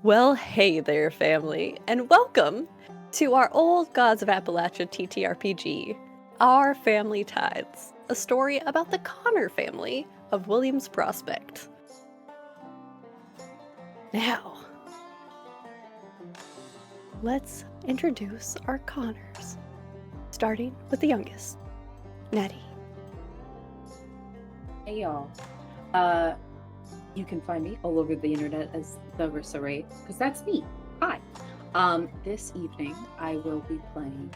Well, hey there, family, and welcome to our Old Gods of Appalachia TTRPG, Our Family Tithes, a story about the Connor family of Williams Prospect. Now, let's introduce our Connors, starting with the youngest, Nettie. Hey y'all. You can find me all over the internet as the recieve, because that's me. Hi. This evening I will be playing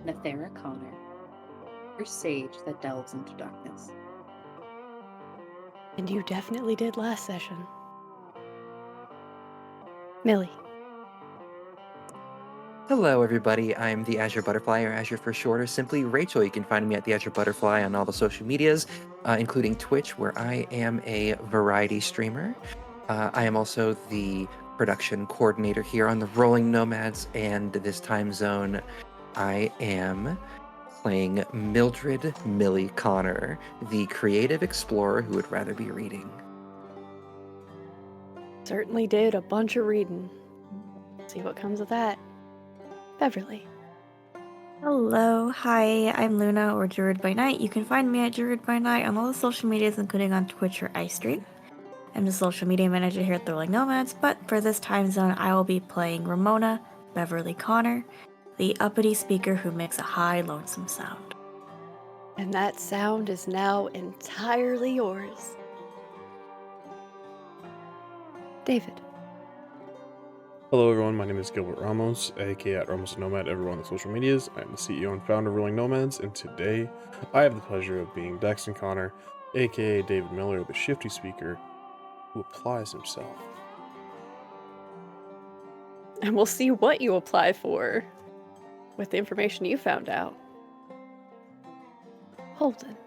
Nethera Connor, her sage that delves into darkness. And you definitely did last session. Millie. Hello, everybody. I'm the Azure Butterfly, or Azure for short, or simply Rachel. You can find me at the Azure Butterfly on all the social medias, including Twitch, where I am a variety streamer. I am also the production coordinator here on the Rolling Nomads, and this time zone, I am playing Mildred Millie Connor, the creative explorer who would rather be reading. Certainly did a bunch of reading. See what comes of that. Beverly. Hello, hi, I'm Luna, or Druid by Night. You can find me at Druid by Night on all the social medias, including on Twitch or iStream. I'm the social media manager here at the Rolling Nomads, but for this time zone, I will be playing Ramona, Beverly Connor, the uppity speaker who makes a high, lonesome sound. And that sound is now entirely yours. David. Hello everyone, my name is Gilbert Ramos, aka at Ramos Nomad everyone on the social medias. I'm the CEO and founder of Rolling Nomads, and today I have the pleasure of being Daxton Connor, aka David Miller, the shifty speaker who applies himself. And we'll see what you apply for with the information you found out. Holden.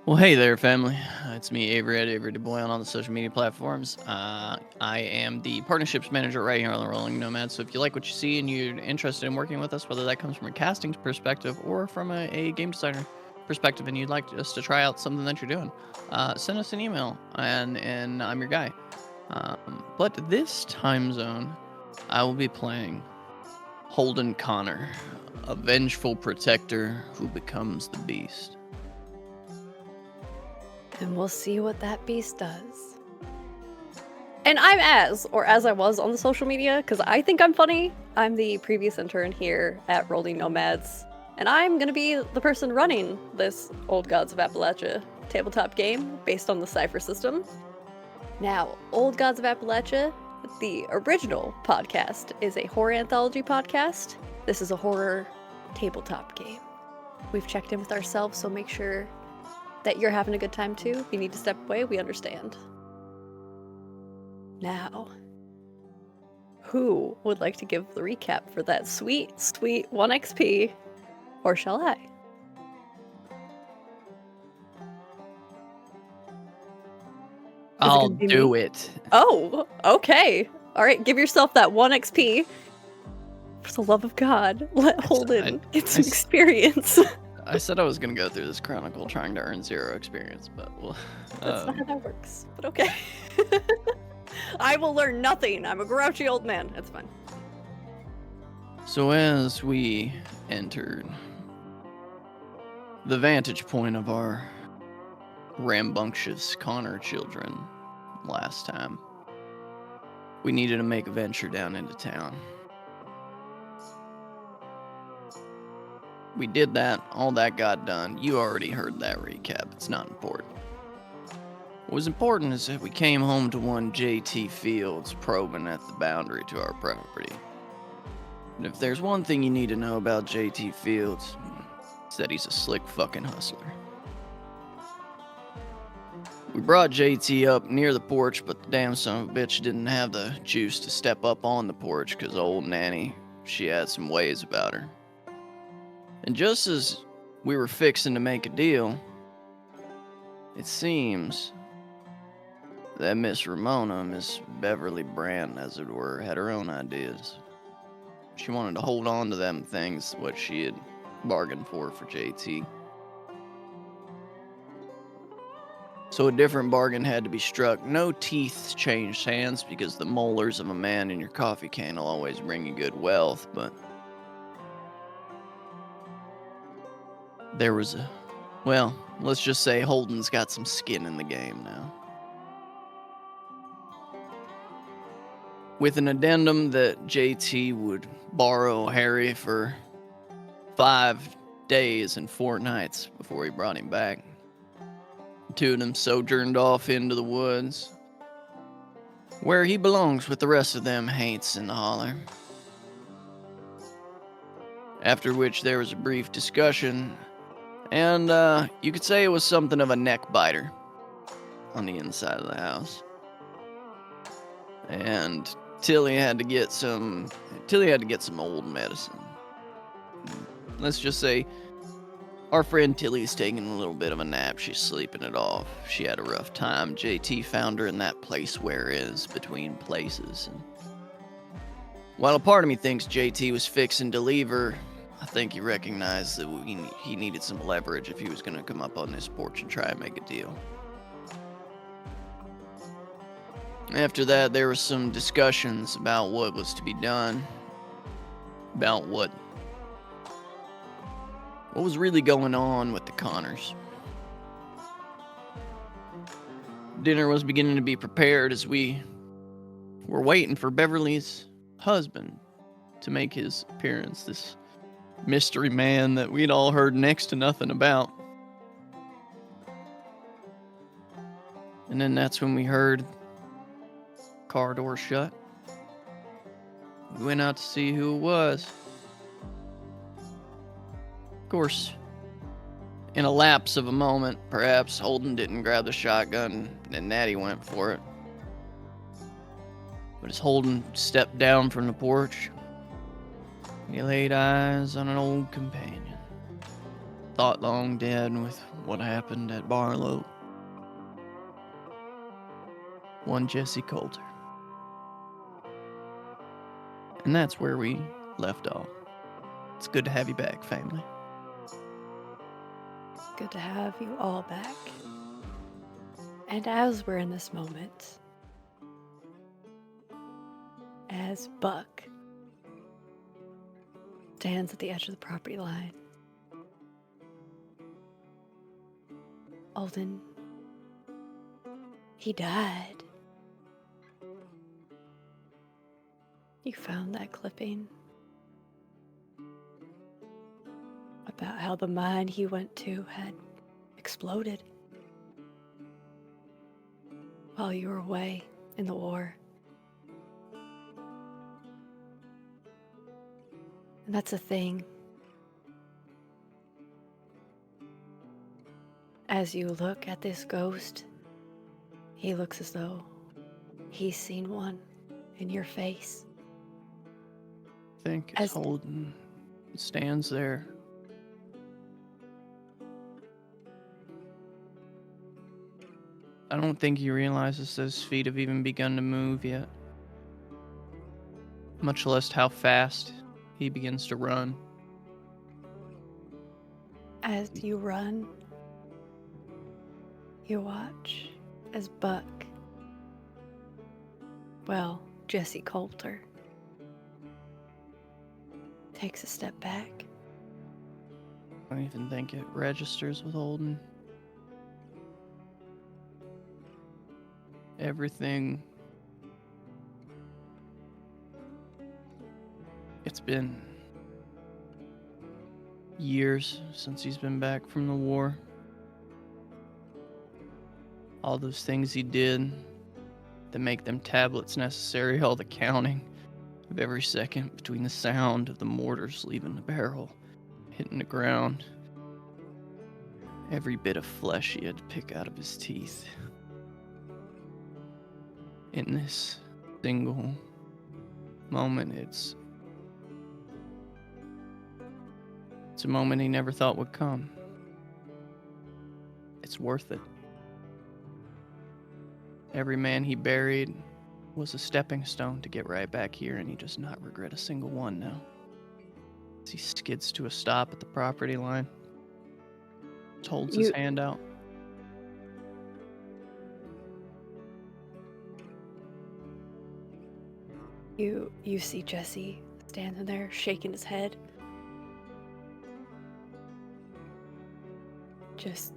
Well, hey there, family. It's me, Avery at Avery DeBoy on all the social media platforms. I am the partnerships manager right here on the Rolling Nomads. So if you like what you see and you're interested in working with us, whether that comes from a casting perspective or from a game designer perspective, and you'd like us to try out something that you're doing, send us an email, and I'm your guy. But this time zone, I will be playing Holden Connor, a vengeful protector who becomes the beast. And we'll see what that beast does. And I'm as I was on the social media, because I think I'm funny. I'm the previous intern here at Rolling Nomads. And I'm going to be the person running this Old Gods of Appalachia tabletop game based on the Cypher system. Now, Old Gods of Appalachia, the original podcast, is a horror anthology podcast. This is a horror tabletop game. We've checked in with ourselves, so make sure that you're having a good time too. If you need to step away, we understand. Now, who would like to give the recap for that sweet, sweet 1 XP? Or shall I? I'll do it. Oh, okay. All right, give yourself that 1 XP. For the love of God, let Holden get some experience. I said I was going to go through this chronicle trying to earn 0 experience, but well... That's not how that works, but okay. I will learn nothing. I'm a grouchy old man. It's fine. So as we entered the vantage point of our rambunctious Connor children last time, we needed to make a venture down into town. We did that, all that got done. You already heard that recap, it's not important. What was important is that we came home to one JT Fields probing at the boundary to our property. And if there's one thing you need to know about JT Fields, it's that he's a slick fucking hustler. We brought JT up near the porch, but the damn son of a bitch didn't have the juice to step up on the porch because old Nanny, she had some ways about her. And just as we were fixing to make a deal, it seems that Miss Ramona, Miss Beverly Brand, as it were, had her own ideas. She wanted to hold on to them things, what she had bargained for JT. So a different bargain had to be struck. No teeth changed hands because the molars of a man in your coffee can will always bring you good wealth, but there was well, let's just say Holden's got some skin in the game now. With an addendum that JT would borrow Harry for 5 days and 4 nights before he brought him back. The two of them sojourned off into the woods, where he belongs with the rest of them haints in the holler. After which there was a brief discussion, and you could say it was something of a neck biter on the inside of the house. And Tilly had to get some old medicine. Let's just say our friend Tilly's taking a little bit of a nap. She's sleeping it off. She had a rough time. JT found her in that place where is between places. And while a part of me thinks JT was fixing to leave her, I think he recognized that he needed some leverage if he was going to come up on this porch and try and make a deal. After that, there were some discussions about what was to be done, about what was really going on with the Connors. Dinner was beginning to be prepared as we were waiting for Beverly's husband to make his appearance, this mystery man that we'd all heard next to nothing about. And then that's when we heard car door shut. We went out to see who it was. Of course, in a lapse of a moment, perhaps Holden didn't grab the shotgun and Natty went for it. But as Holden stepped down from the porch, he laid eyes on an old companion, thought long dead with what happened at Barlow. One Jesse Coulter. And that's where we left off. It's good to have you back, family. Good to have you all back. And as we're in this moment, as Buck stands at the edge of the property line, Alden, he died. You found that clipping about how the mine he went to had exploded while you were away in the war. And that's a thing. As you look at this ghost, he looks as though he's seen one in your face. I think as Holden stands there, I don't think he realizes that his feet have even begun to move yet, much less how fast he begins to run. As you run, you watch as Buck, Jesse Coulter, takes a step back. I don't even think it registers with Holden. Everything. It's been years since he's been back from the war. All those things he did that make them tablets necessary, all the counting of every second between the sound of the mortars leaving the barrel, hitting the ground, every bit of flesh he had to pick out of his teeth. In this single moment, it's a moment he never thought would come. It's worth it. Every man he buried was a stepping stone to get right back here, and he does not regret a single one now. As he skids to a stop at the property line, holds his hand out. You see Jesse standing there, shaking his head. Just,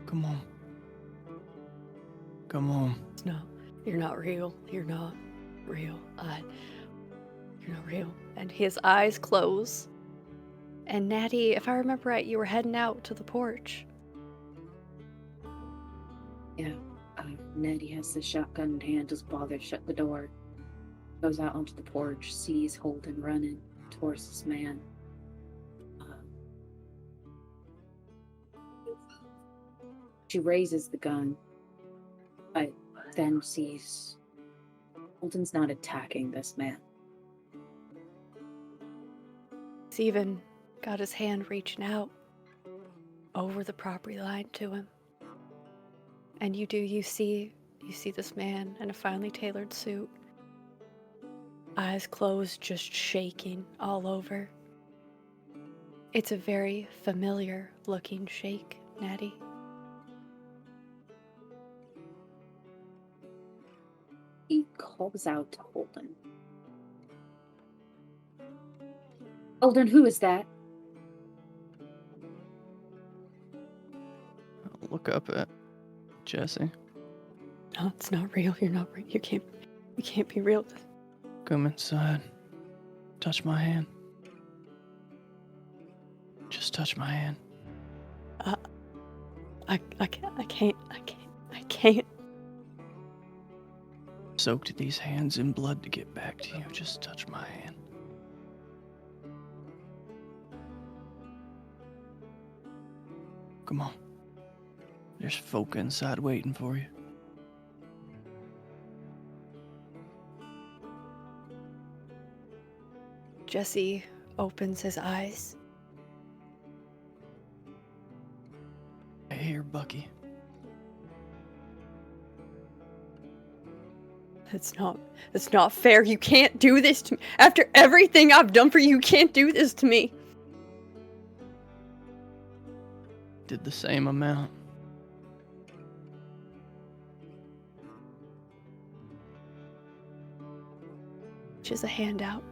Come on. Come on. no, you're not real. You're not real. You're not real. And his eyes close. And Natty, if I remember right, you were heading out to the porch. Yeah. Nettie has the shotgun in hand, just bothered to shut the door. Goes out onto the porch, sees Holden running towards this man. She raises the gun, but then sees Holden's not attacking this man. He's even got his hand reaching out over the property line to him. And you see this man in a finely tailored suit, eyes closed, just shaking all over. It's a very familiar looking shake, Natty. He calls out to Holden. Holden, who is that? I'll look up at Jesse. No, it's not real. You're not real. You can't be real. Come inside. Touch my hand. Just touch my hand. I can't. Soaked these hands in blood to get back to you. Just touch my hand. Come on. There's folk inside waiting for you. Jesse opens his eyes. Hey here, Bucky. It's not fair. You can't do this to me. After everything I've done for you, you can't do this to me. Did the same amount. Reaches a hand out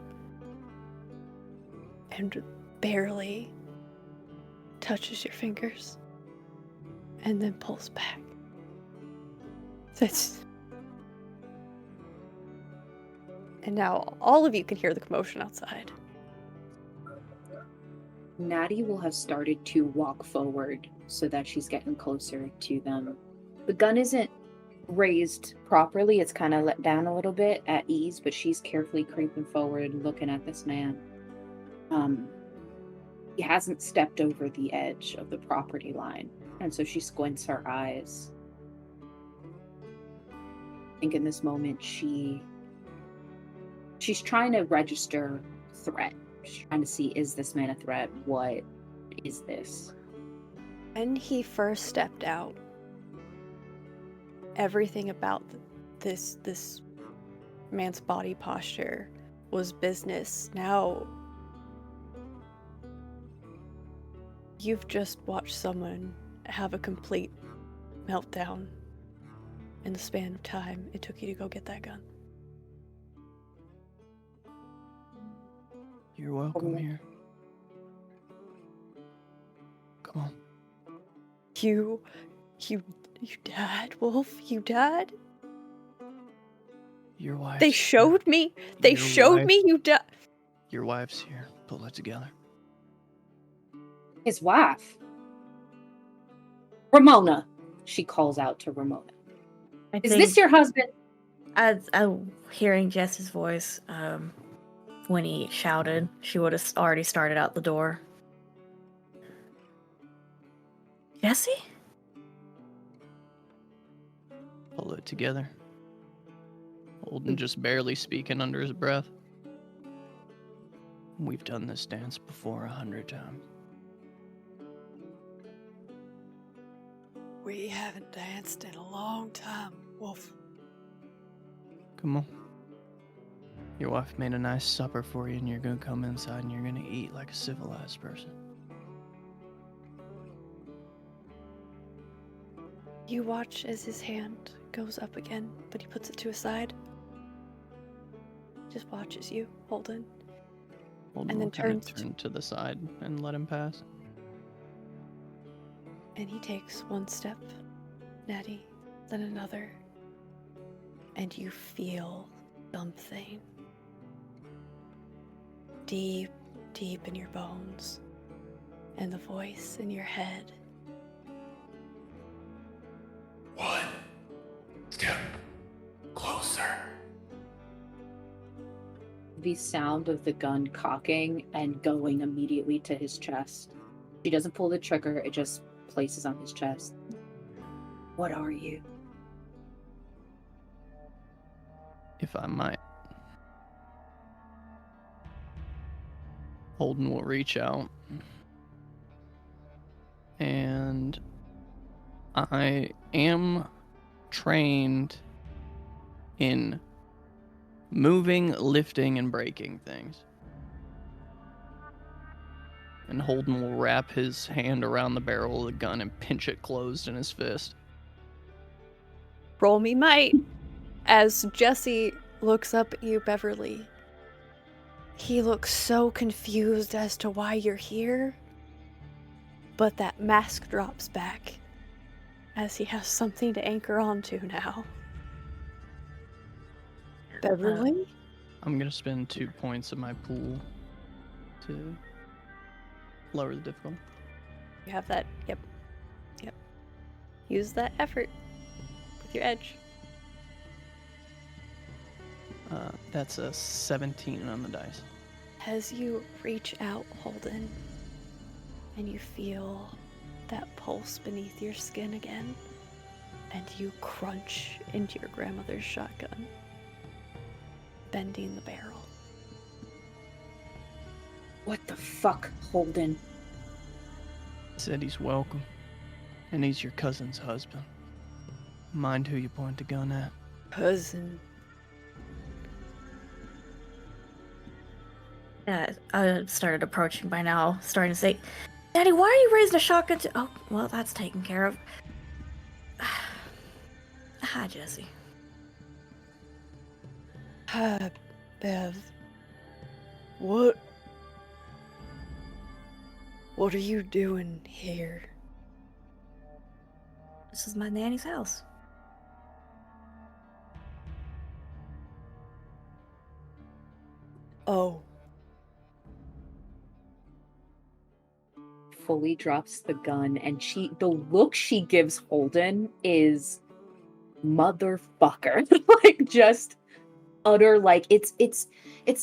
and barely touches your fingers and then pulls back. And now all of you can hear the commotion outside. Natty will have started to walk forward so that she's getting closer to them. The gun isn't raised properly. It's kind of let down a little bit at ease, but she's carefully creeping forward, looking at this man. He hasn't stepped over the edge of the property line, and so she squints her eyes. I think in this moment she's trying to register threat. She's trying to see, is this man a threat? What is this? When he first stepped out, everything about this man's body posture was business. Now, you've just watched someone have a complete meltdown in the span of time it took you to go get that gun. You're welcome here. Come on. You died, Wolf? You died? Your wife. They showed me you died. Your wife's here. Pull it together. His wife. Ramona. She calls out to Ramona. Is this your husband? As hearing Jess's voice, when he shouted, she would have already started out the door. Jesse? Pull it together. Holden just barely speaking under his breath. We've done this dance before 100 times. We haven't danced in a long time, Wolf. Come on. Your wife made a nice supper for you, and you're gonna come inside and you're gonna eat like a civilized person. You watch as his hand goes up again, but he puts it to his side. just watches you, Holden. Holden And then will kind of turns to- turn to the side and let him pass. And he takes one step, Natty, then another. And you feel something deep, deep in your bones. And the voice in your head. One step closer. The sound of the gun cocking and going immediately to his chest. She doesn't pull the trigger, it just places on his chest. What are you? If I might. Holden will reach out. And I am trained in moving, lifting, and breaking things. And Holden will wrap his hand around the barrel of the gun and pinch it closed in his fist. Roll me might. As Jesse looks up at you, Beverly, he looks so confused as to why you're here. But that mask drops back as he has something to anchor onto now. Beverly? I'm going to spend 2 points of my pool to lower the difficulty. You have that. Yep. Yep. Use that effort with your edge. That's a 17 on the dice. As you reach out, Holden, and you feel that pulse beneath your skin again, and you crunch into your grandmother's shotgun, bending the barrel. What the fuck, Holden? Said he's welcome. And he's your cousin's husband. Mind who you point the gun at. Cousin. Yeah, I started approaching by now, starting to say, Daddy, why are you raising a shotgun to... Oh, well, that's taken care of. Hi, Jesse. Hi, Bev. What are you doing here? This is my nanny's house. Oh. Fully drops the gun, and the look she gives Holden is motherfucker. Like, just utter, like, it's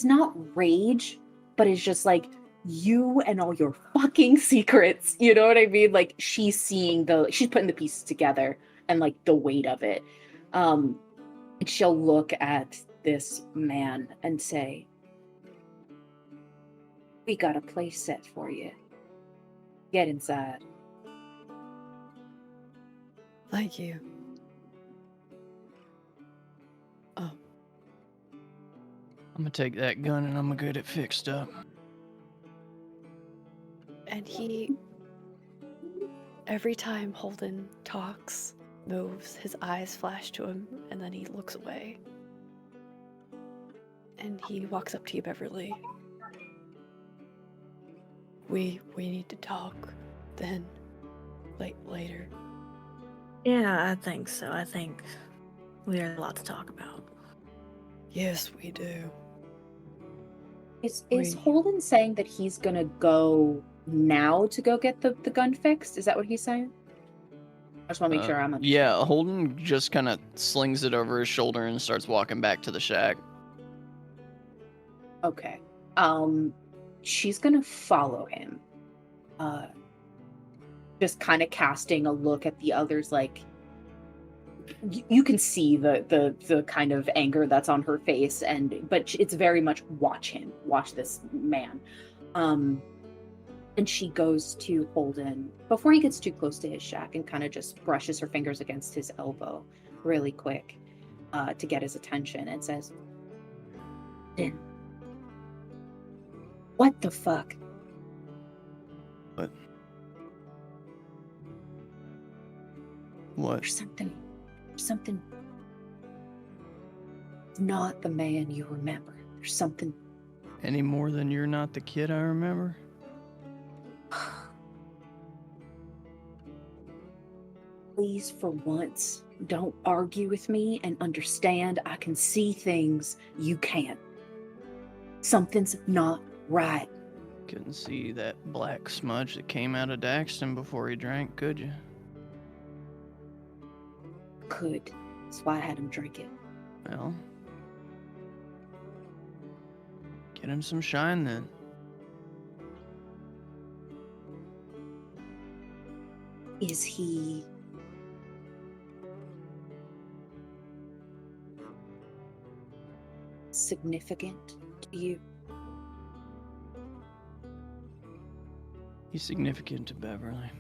not rage, but it's just like, you and all your fucking secrets, you know what I mean? Like, she's putting the pieces together and like the weight of it. And she'll look at this man and say, we got a place set for you. Get inside. Thank you. Oh. I'm gonna take that gun and I'm gonna get it fixed up. And every time Holden talks, moves, his eyes flash to him, and then he looks away. And he walks up to you, Beverly. We need to talk then, later. Yeah, I think so. I think we have a lot to talk about. Yes, we do. Is Wait. Holden saying that he's gonna go now to go get the gun fixed? Is that what he's saying? I just want to make sure I'm Yeah, Holden just kind of slings it over his shoulder and starts walking back to the shack. okay. She's gonna follow him. Just kind of casting a look at the others, like you can see the kind of anger that's on her face, but it's very much watch this man. And she goes to Holden before he gets too close to his shack and kind of just brushes her fingers against his elbow really quick to get his attention and says, what the fuck? What? There's something not the man you remember. There's something. Any more than you're not the kid I remember? Please, for once, don't argue with me and understand I can see things you can't. Something's not right. Couldn't see that black smudge that came out of Daxton before he drank, could you? Could. That's why I had him drink it. Well, get him some shine then. Is he... significant to you? He's significant to Beverly.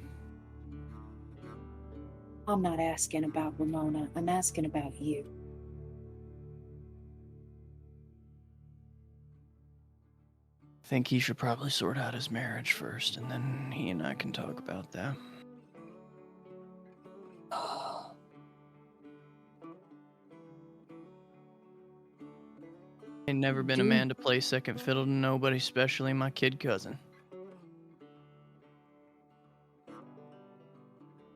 I'm not asking about Ramona. I'm asking about you. I think he should probably sort out his marriage first, and then he and I can talk about that. Ain't never been a man to play second fiddle to nobody, especially my kid cousin.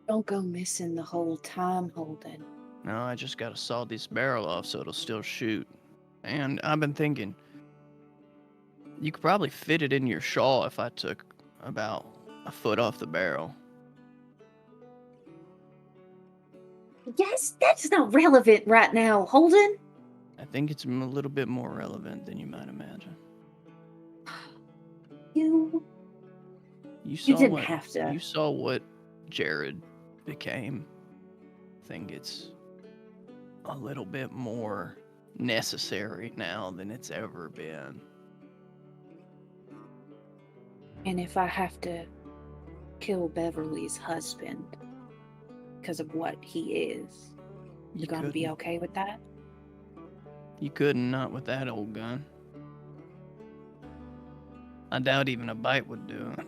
Don't go missing the whole time, Holden. No, I just gotta saw this barrel off so it'll still shoot. And I've been thinking, you could probably fit it in your shawl if I took about a foot off the barrel. Yes, that's not relevant right now, Holden. I think it's a little bit more relevant than you might imagine. You You didn't have to. You saw what Jared became. I think it's a little bit more necessary now than it's ever been. And if I have to kill Beverly's husband because of what he is, you gonna be couldn't. okay with that? You couldn't, not with that old gun. I doubt even a bite would do it.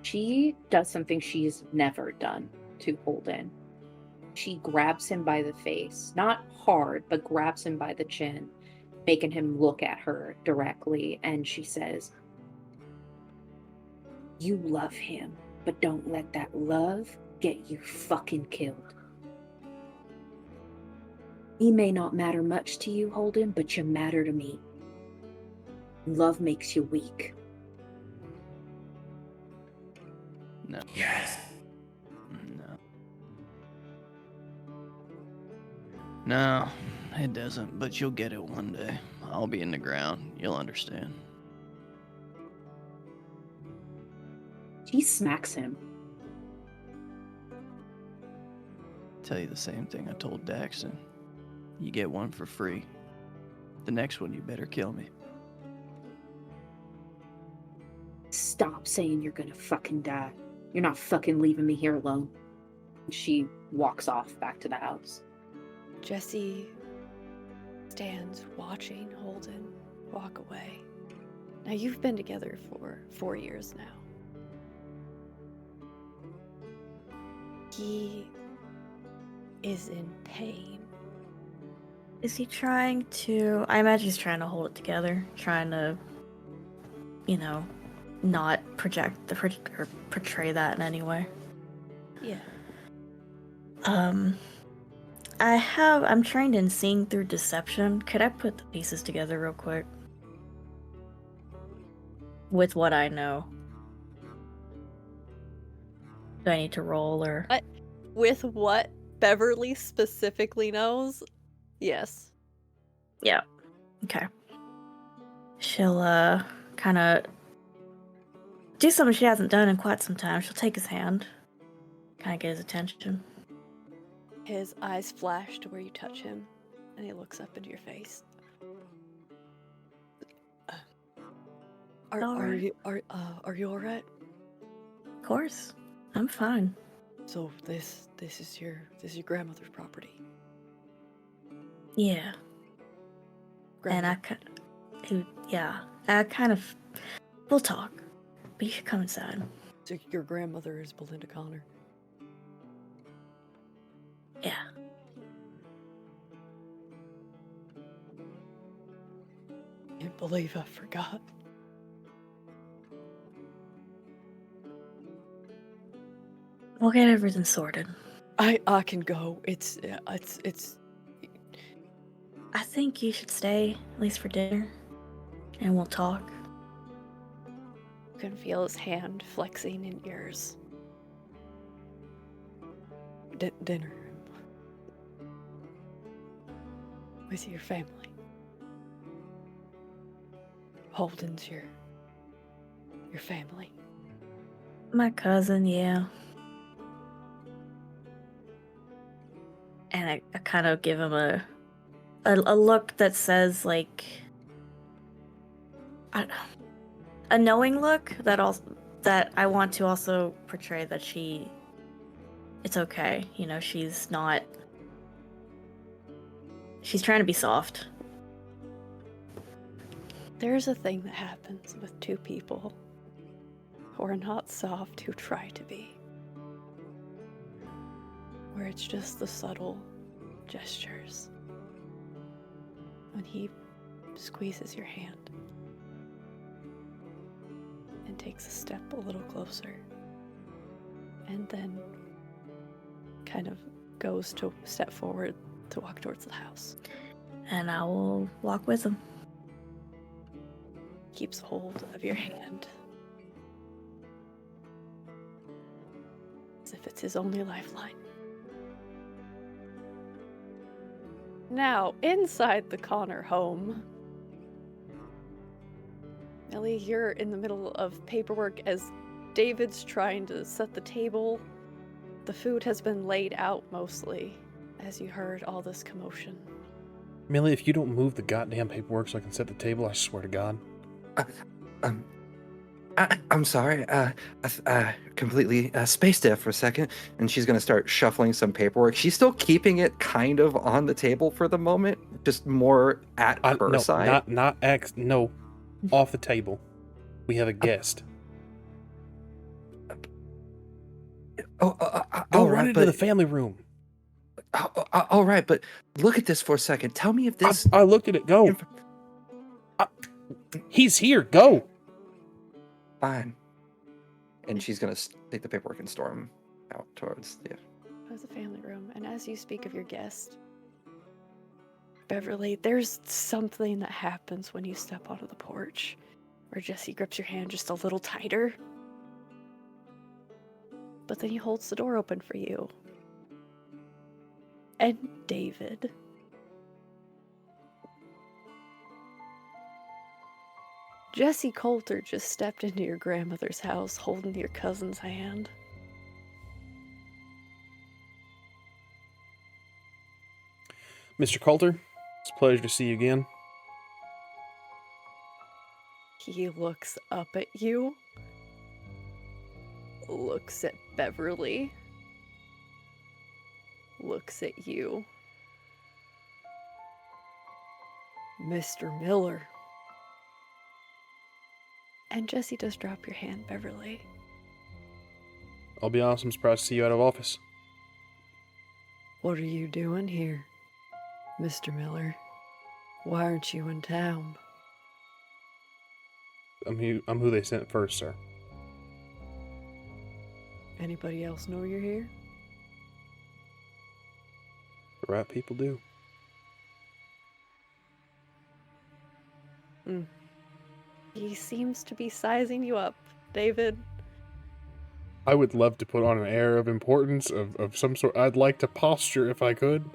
She does something she's never done to Holden. She grabs him by the face, not hard, but grabs him by the chin, making him look at her directly, and she says, "You love him, but don't let that love get you fucking killed. He may not matter much to you, Holden, but you matter to me. Love makes you weak." No. Yes. No. No, it doesn't, but you'll get it one day. I'll be in the ground. You'll understand. She smacks him. Tell you the same thing I told Daxton. You get one for free. The next one, you better kill me. Stop saying you're gonna fucking die. You're not fucking leaving me here alone. She walks off back to the house. Jesse stands watching Holden walk away. Now, you've been together for 4 years now. He is in pain. Is he trying to... I imagine he's trying to hold it together. Trying to, not project or portray that in any way. Yeah. I'm trained in seeing through deception. Could I put the pieces together real quick? With what I know. Do I need to roll or... With what Beverly specifically knows, yes. Yeah. Okay. She'll, kind of do something she hasn't done in quite some time. She'll take his hand. Kind of get his attention. His eyes flash to where you touch him, and he looks up into your face. Are you all right? Of course. I'm fine. So this is your grandmother's property. Yeah. And I kind of... We'll talk. But you should come inside. So your grandmother is Belinda Connor. Yeah. can't believe I forgot. We'll get everything sorted. I can go. It's. I think you should stay, at least for dinner, and we'll talk. You can feel his hand flexing in yours. Dinner. With your family. Holden's your family. My cousin, yeah. And I kind of give him a look that says, like, a knowing look that I want to also portray that it's okay. You know, she's trying to be soft. There's a thing that happens with two people who are not soft, who try to be. Where it's just the subtle gestures. When he squeezes your hand and takes a step a little closer, and then kind of goes to step forward to walk towards the house. And I will walk with him. Keeps hold of your hand. As if it's his only lifeline. Now, inside the Connor home, Millie, you're in the middle of paperwork as David's trying to set the table. The food has been laid out mostly, as you heard all this commotion. Millie, if you don't move the goddamn paperwork so I can set the table, I swear to God. I'm sorry. Completely spaced there for a second, and she's gonna start shuffling some paperwork. She's still keeping it kind of on the table for the moment, just more at her side. No, off the table. We have a guest. Go Go run into the family room. All right, but look at this for a second. Tell me if this. I looked at it. Go. He's here. Go. Fine. And she's gonna take the paperwork and storm out towards the family room. And as you speak of your guest, Beverly, there's something that happens when you step onto the porch, where Jesse grips your hand just a little tighter. But then he holds the door open for you. And David. Jesse Coulter just stepped into your grandmother's house holding your cousin's hand. Mr. Coulter, it's a pleasure to see you again. He looks up at you, looks at Beverly, looks at you. Mr. Miller. And Jesse does drop your hand, Beverly. I'll be honest, I'm surprised to see you out of office. What are you doing here, Mr. Miller? Why aren't you in town? I'm who they sent first, sir. Anybody else know you're here? The right people do. He seems to be sizing you up, David. I would love to put on an air of importance of some sort. I'd like to posture if I could.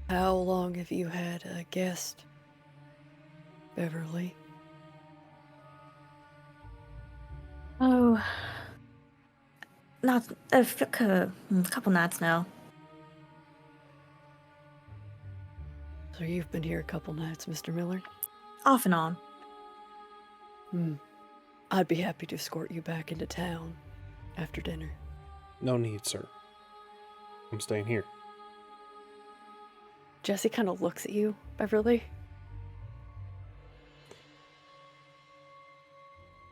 How long have you had a guest, Beverly? Oh, not a couple nights now. So you've been here a couple nights, Mr. Miller? Off and on. I'd be happy to escort you back into town after dinner. No need, sir. I'm staying here. Jesse kind of looks at you, Beverly.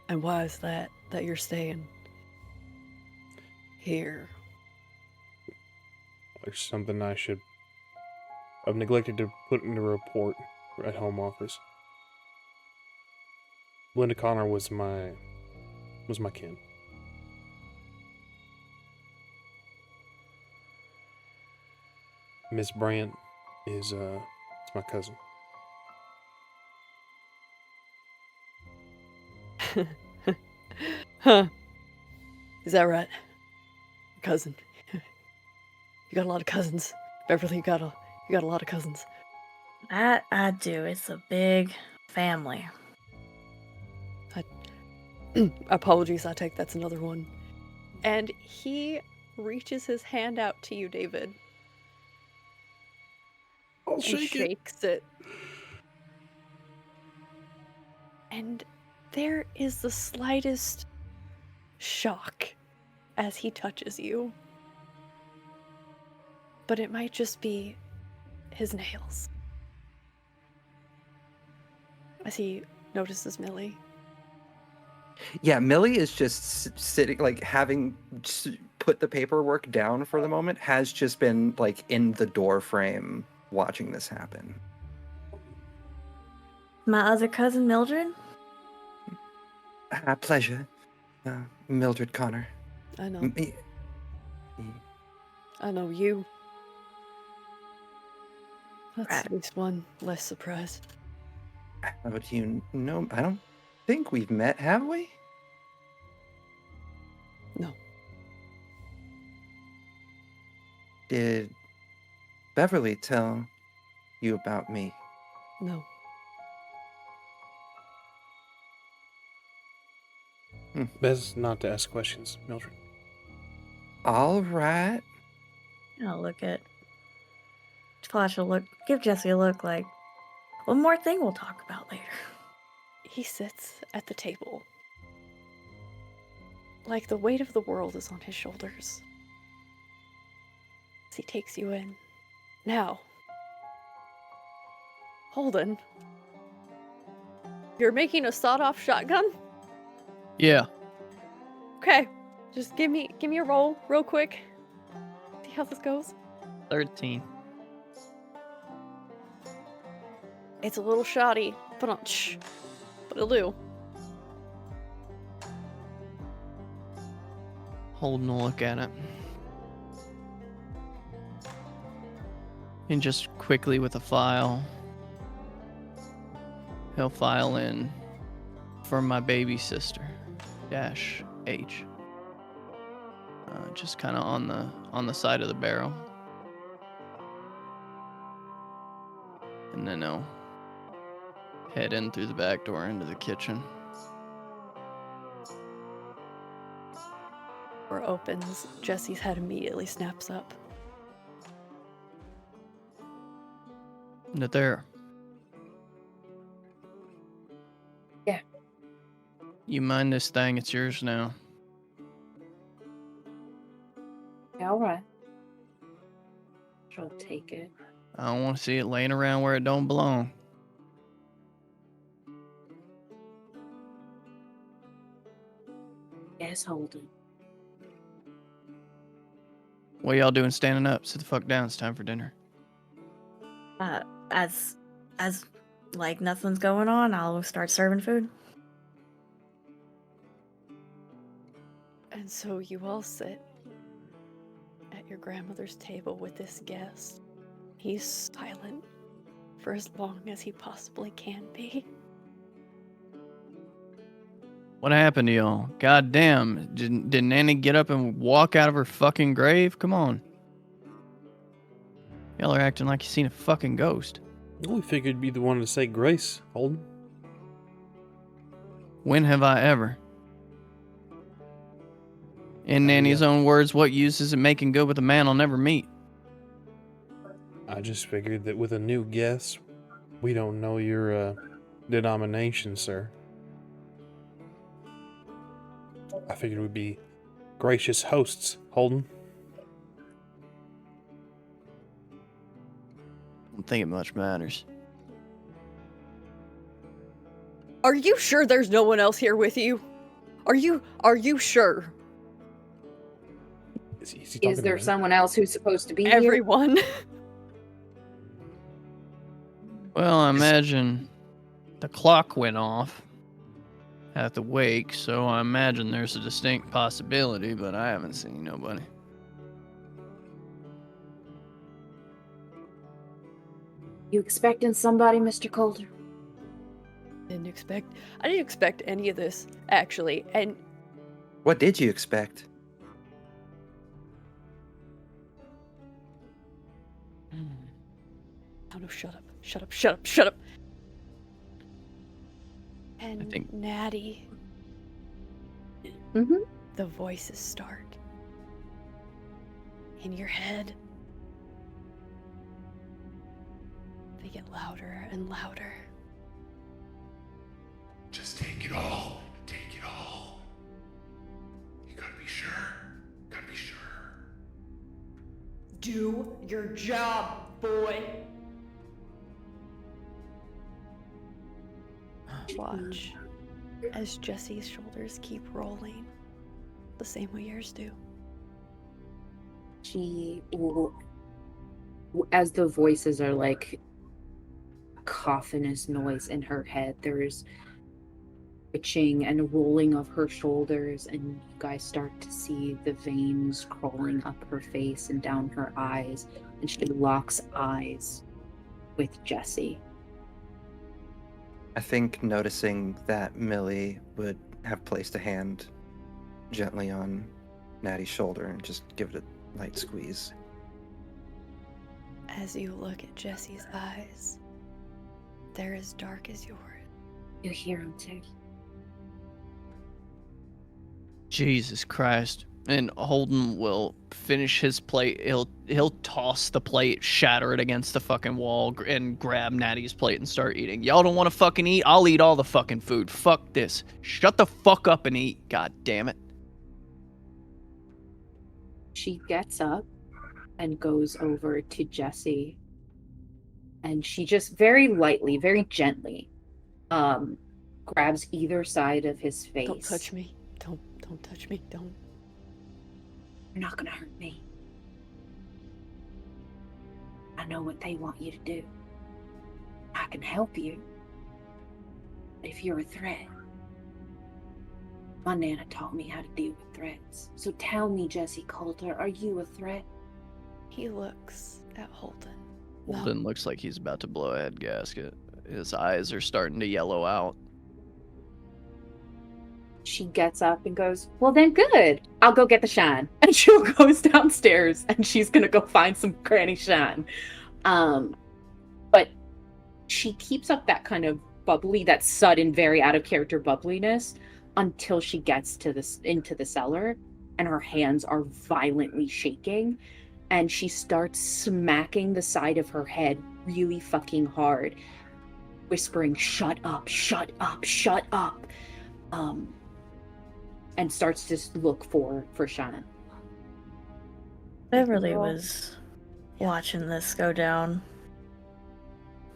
And why is that you're staying here? There's something I should I've neglected to put in a report at home office. Linda Connor was my kin. Miss Brandt is my cousin. Huh. Is that right? Cousin. You got a lot of cousins. Beverly, you got a lot of cousins. I do. It's a big family. Apologies, I take that's another one. And he reaches his hand out to you, David. I'll And shake it. shakes it. And there is the slightest shock as he touches you. But it might just be his nails. As he notices Millie. Yeah, Millie is just sitting, like, having put the paperwork down for the moment, has just been, like, in the door frame watching this happen. My other cousin, Mildred? Pleasure. Mildred Connor. I know. I know you. That's Right. at least one less surprise. How do you know? I don't think we've met, have we? No. Did Beverly tell you about me? No. Best not to ask questions, Mildred. All right. I'll look at. Flash a look. Give Jesse a look like, one more thing we'll talk about later. He sits at the table. Like the weight of the world is on his shoulders. As he takes you in. Now. Holden. You're making a sawed-off shotgun? Yeah. Okay. Just give me a roll real quick. See how this goes. 13. It's a little shoddy, but it'll do. Holding a look at it. And just quickly with a file, he'll file in for my baby sister, -H. Just kind of on the side of the barrel. And then he'll head in through the back door into the kitchen. Door opens. Jesse's head immediately snaps up. Isn't there? Yeah. You mind this thing? It's yours now. Yeah, all right. She'll take it. I don't want to see it laying around where it don't belong. Yes, Holden. What y'all doing standing up? Sit the fuck down. It's time for dinner. As like nothing's going on, I'll start serving food. And so you all sit at your grandmother's table with this guest. He's silent for as long as he possibly can be. What happened to y'all? God damn. Did Nanny get up and walk out of her fucking grave? Come on. Y'all are acting like you seen a fucking ghost. Well, we figured you'd be the one to say grace, Holden. When have I ever? In Nanny's own words, what use is it making good with a man I'll never meet? I just figured that with a new guest, we don't know your denomination, sir. I figured we'd be gracious hosts, Holden. I don't think it much matters. Are you sure there's no one else here with you? Are you sure? Is he talking Is to there me? someone else who's supposed to be here? Everyone. Well, I imagine the clock went off at the wake, so I imagine there's a distinct possibility, but I haven't seen nobody. You expecting somebody, Mr. Coulter? I didn't expect any of this, actually. And What did you expect? oh no, shut up. And I think- Natty, Mm-hmm. the voices start in your head. They get louder and louder. Just take it all. Take it all. You gotta be sure. Gotta be sure. Do your job, boy. Watch as Jesse's shoulders keep rolling the same way yours do. She will, as the voices are like cacophonous noise in her head, there's twitching and rolling of her shoulders, and you guys start to see the veins crawling up her face and down her eyes, and she locks eyes with Jesse. I think noticing that Millie would have placed a hand gently on Natty's shoulder and just give it a light squeeze. As you look at Jesse's eyes, they're as dark as yours. You hear him too. Jesus Christ. And Holden will finish his plate. He'll toss the plate, shatter it against the fucking wall, and grab Natty's plate and start eating. Y'all don't want to fucking eat? I'll eat all the fucking food. Fuck this. Shut the fuck up and eat. God damn it. She gets up and goes over to Jesse, and she just very lightly, very gently, grabs either side of his face. Don't touch me. Don't touch me. Don't. You're not gonna hurt me. I know what they want you to do. I can help you. But if you're a threat, my Nana taught me how to deal with threats. So tell me, Jesse Coulter, are you a threat? He looks at Holden. Holden looks like he's about to blow a head gasket. His eyes are starting to yellow out. She gets up and goes, well then good. I'll go get the shine. And she goes downstairs and she's gonna go find some granny shine. But she keeps up that kind of bubbly, that sudden, very out of character bubbliness until she gets to into the cellar, and her hands are violently shaking, and she starts smacking the side of her head really fucking hard, whispering, shut up, shut up, shut up. And starts to look for Shannon. Beverly was watching this go down,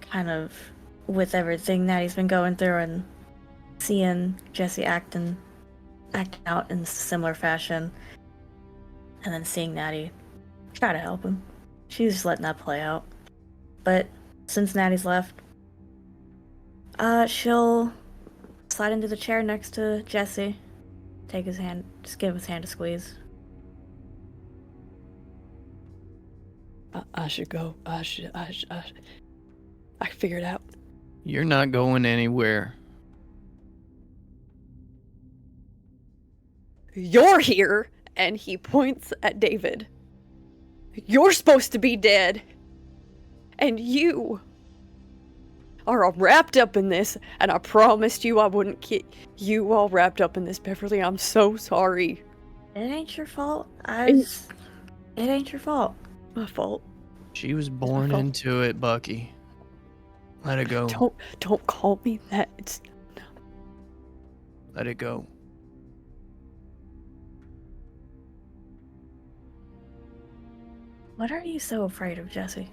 kind of with everything that he's been going through, and seeing Jesse acting out in similar fashion, and then seeing Natty try to help him. She's just letting that play out. But since Natty's left, she'll slide into the chair next to Jesse, take his hand, just give his hand a squeeze. I should go. I figured out. You're not going anywhere. You're here, and he points at David. You're supposed to be dead, and you are all wrapped up in this, and I promised you I wouldn't get you all wrapped up in this, Beverly. I'm so sorry. It ain't your fault. It ain't your fault. My fault. She was born fault. into it, Bucky. Let it go. Don't call me that. It's Let it go. What are you so afraid of, Jesse?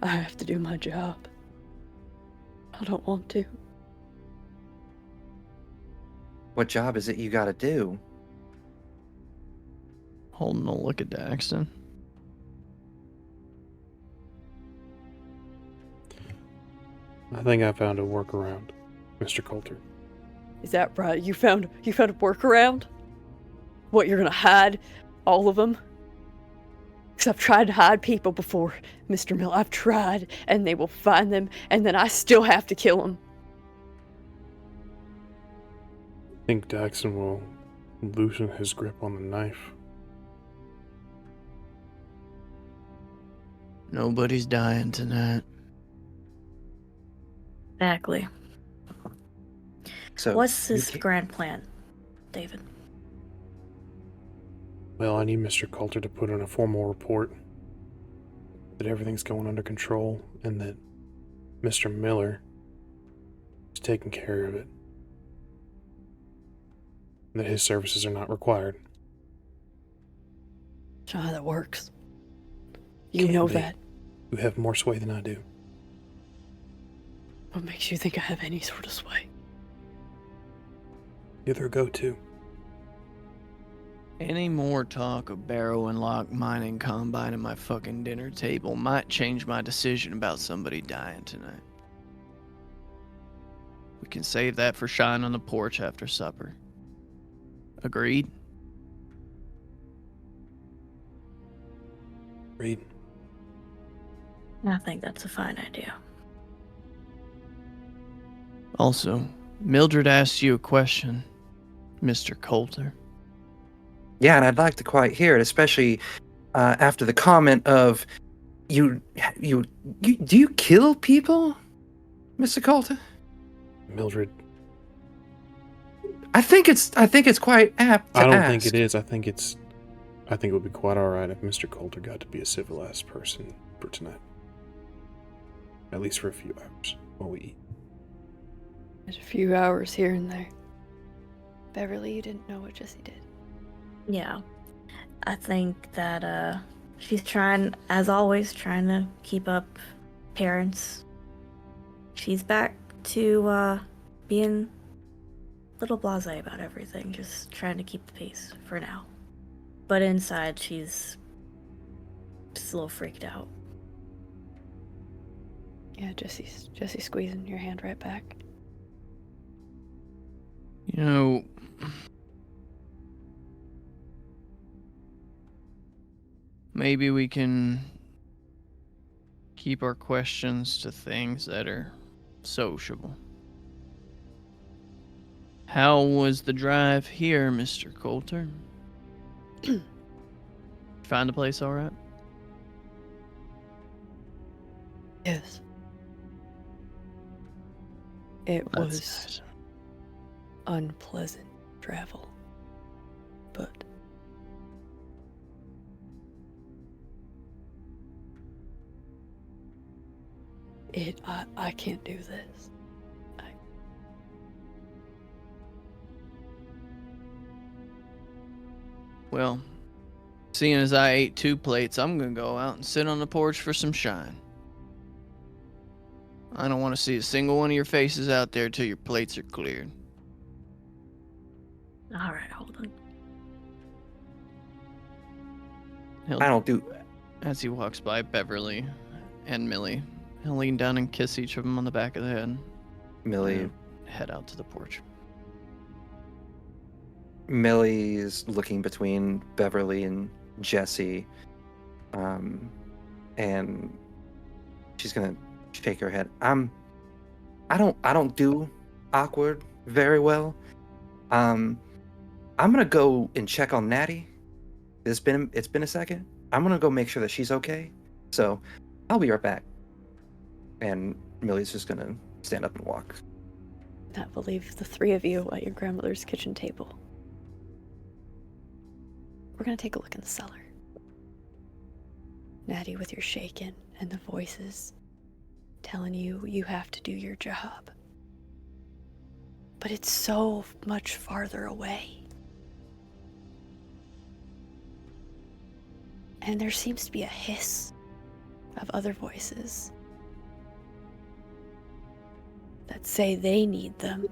I have to do my job. I don't want to. What job is it you gotta do? Holden will look at Daxton. I think I found a workaround, Mr. Coulter. Is that right? You found a workaround? What, you're gonna hide all of them? Because I've tried to hide people before, Mr. Mill. I've tried, and they will find them, and then I still have to kill them. I think Daxon will loosen his grip on the knife. Nobody's dying tonight. Exactly. So What's you this can't- grand plan, David? Well, I need Mr. Coulter to put in a formal report that everything's going under control and that Mr. Miller is taking care of it. And that his services are not required. That's not how that works. You Can know be. that. You have more sway than I do. What makes you think I have any sort of sway? You're their go-to. Any more talk of barrow and lock mining combine at my fucking dinner table might change my decision about somebody dying tonight. We can save that for shine on the porch after supper. Agreed? Reed, I think that's a fine idea. Also, Mildred asked you a question, Mr. Coulter. Yeah, and I'd like to quite hear it, especially after the comment of you do you kill people, Mr. Coulter? Mildred, I think it's quite apt to I don't ask. think it is. I think it would be quite alright if Mr. Coulter got to be a civilized person for tonight. At least for a few hours while we eat. There's a few hours here and there. Beverly, you didn't know what Jesse did. Yeah. I think that she's trying, as always, trying to keep up appearance. She's back to being a little blasé about everything, just trying to keep the peace for now. But inside, she's just a little freaked out. Yeah, Jesse's squeezing your hand right back. You know, maybe we can keep our questions to things that are sociable. How was the drive here, Mr. Coulter? Find the place all right? Yes. It That's was unpleasant travel, but I can't do this. Well, seeing as I ate 2 plates, I'm gonna go out and sit on the porch for some shine. I don't want to see a single one of your faces out there till your plates are cleared. Alright, hold on. I don't do. As he walks by Beverly and Millie, he'll lean down and kiss each of them on the back of the head. Millie. and head out to the porch. Millie's looking between Beverly and Jesse, and she's gonna shake her head. I don't do awkward very well. I'm gonna go and check on Natty. It's been a second. I'm gonna go make sure that she's okay. So I'll be right back. And Millie's just gonna stand up and walk. That will leave the 3 of you at your grandmother's kitchen table. We're gonna take a look in the cellar. Natty, with your shaking and the voices telling you you have to do your job. But it's so much farther away. And there seems to be a hiss of other voices that say they need them.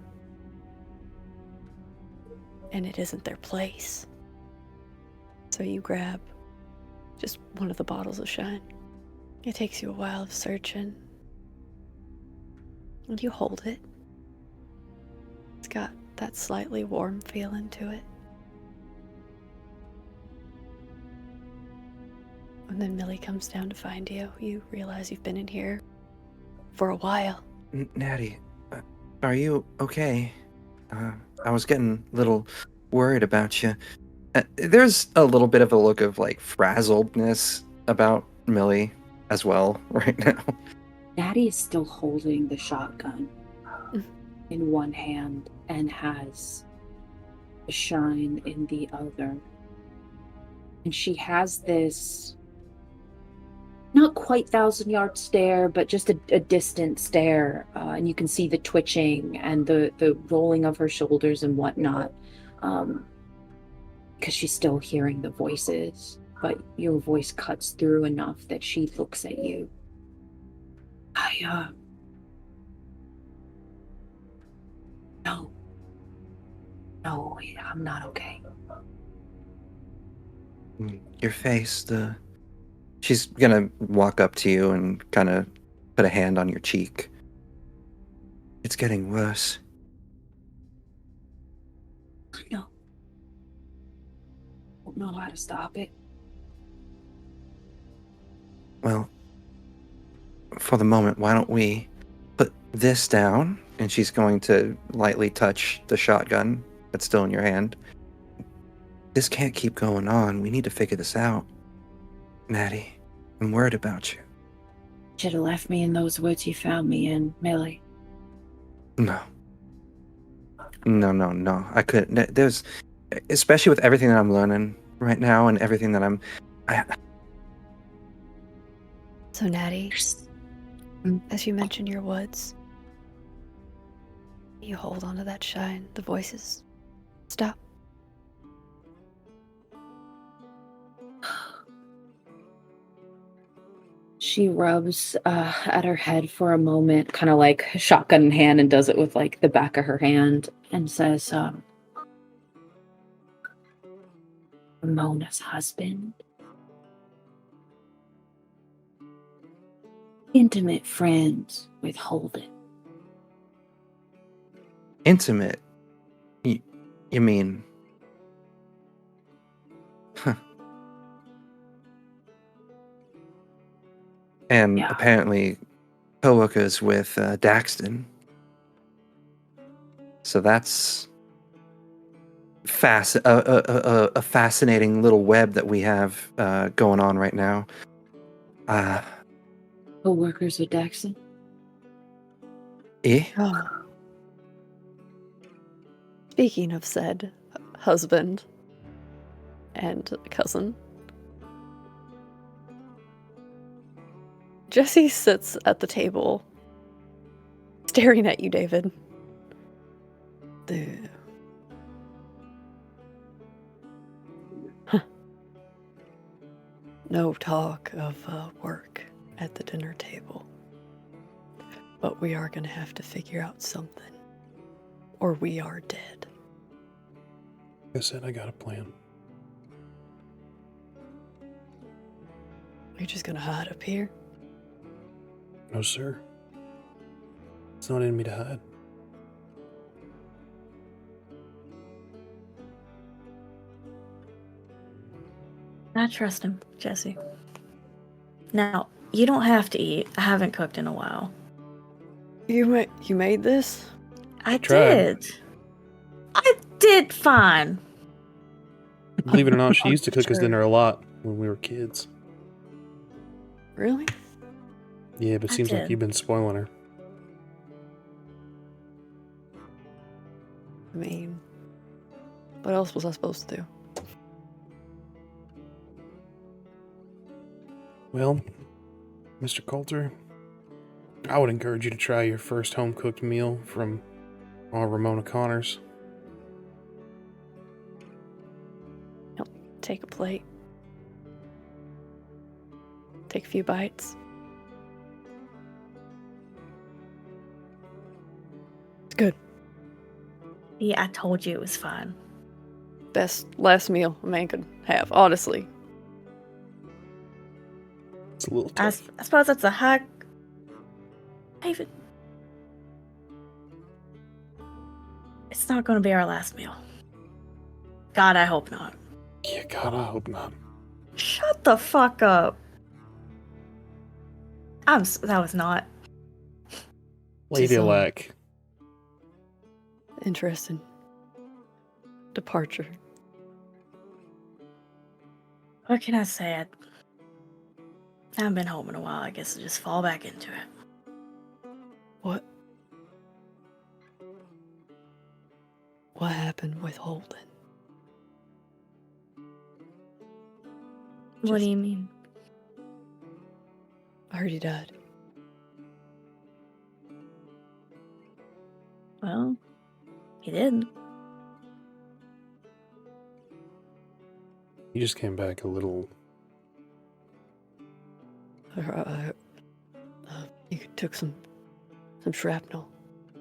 And it isn't their place. So you grab just one of the bottles of shine. It takes you a while of searching. And you hold it. It's got that slightly warm feeling to it. And then Millie comes down to find you. You realize you've been in here for a while. Natty, are you okay? I was getting a little worried about you. There's a little bit of a look of like frazzledness about Millie as well right now. Natty is still holding the shotgun Mm. in one hand and has the shine in the other. And she has this not quite 1,000-yard stare, but just a distant stare. And you can see the twitching and the rolling of her shoulders and whatnot. Because she's still hearing the voices. But your voice cuts through enough that she looks at you. No, I'm not okay. Your face, she's gonna walk up to you and kind of put a hand on your cheek. It's getting worse. No. Don't know how to stop it. Well, for the moment, why don't we put this down? And she's going to lightly touch the shotgun that's still in your hand. This can't keep going on. We need to figure this out. Natty, I'm worried about you. Should have left me in those woods you found me in, Millie. No. No. I couldn't. There's, especially with everything that I'm learning right now and everything that So, Natty, as you mention your woods, you hold onto that shine. The voices stop. She rubs at her head for a moment, kind of like shotgun in hand, and does it with like the back of her hand, and says, Ramona's husband. Intimate friends with Holden. intimate. You mean? Huh. And Yeah. apparently co-workers with Daxton. So that's a fascinating little web that we have going on right now. Co-workers with Daxton. Eh? Oh. Speaking of said husband and cousin, Jesse sits at the table, staring at you, David. Huh. No talk of work at the dinner table. But we are going to have to figure out something, or we are dead. Like I said, I got a plan. You're just going to hide up here? No, sir. It's not in me to hide. I trust him, Jesse. Now, you don't have to eat. I haven't cooked in a while. You made this? I tried. did. I did fine. Believe it or not, she I'm used to cook us sure. dinner a lot when we were kids. Really? Yeah, but it I seems like did. you've been spoiling her. I mean, what else was I supposed to do? Well, Mr. Coulter, I would encourage you to try your first home-cooked meal from Ramona Connors. Take a plate. Take a few bites. It's good. Yeah, I told you it was fine. Best last meal a man could have, honestly. It's a little I tough. suppose that's a high... David, It's not going to be our last meal. God, I hope not. Yeah, God, I hope not. Shut the fuck up. That was not. Lady Lack. Interesting departure. What can I say? I haven't been home in a while. I guess I'll just fall back into it. What happened with Holden? What do you mean? I heard he died. Well, he did. You just came back a little. He took some shrapnel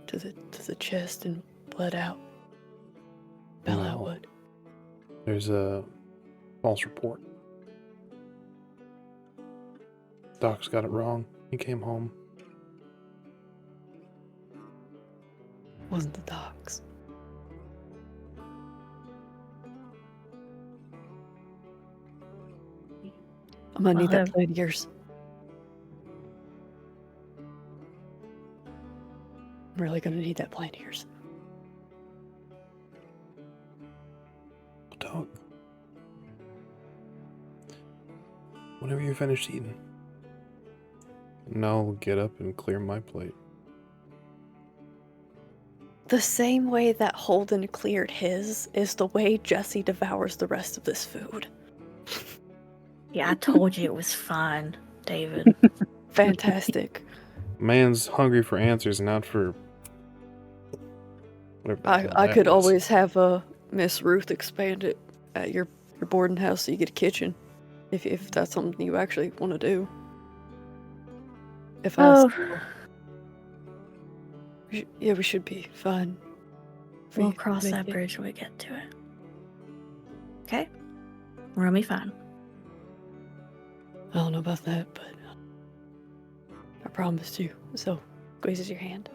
to the chest and bled out. Fell out No. wood. There's a false report. Doc's got it wrong. He came home. Wasn't the docs. I'm gonna need that plan of yours. I'm really gonna need that plan of yours. Doc. Whenever you're finished eating. And I'll get up and clear my plate. The same way that Holden cleared his is the way Jesse devours the rest of this food. Yeah, I told you it was fine, David. Fantastic. Man's hungry for answers, not for whatever the hell I that could is. always have Miss Ruth expand it at your boarding house so you get a kitchen. If that's something you actually want to do. If I yeah, we should be fine. We'll cross that bridge when we get to it. Okay? We're gonna be fine. I don't know about that, but I promised you. So, squeezes your hand.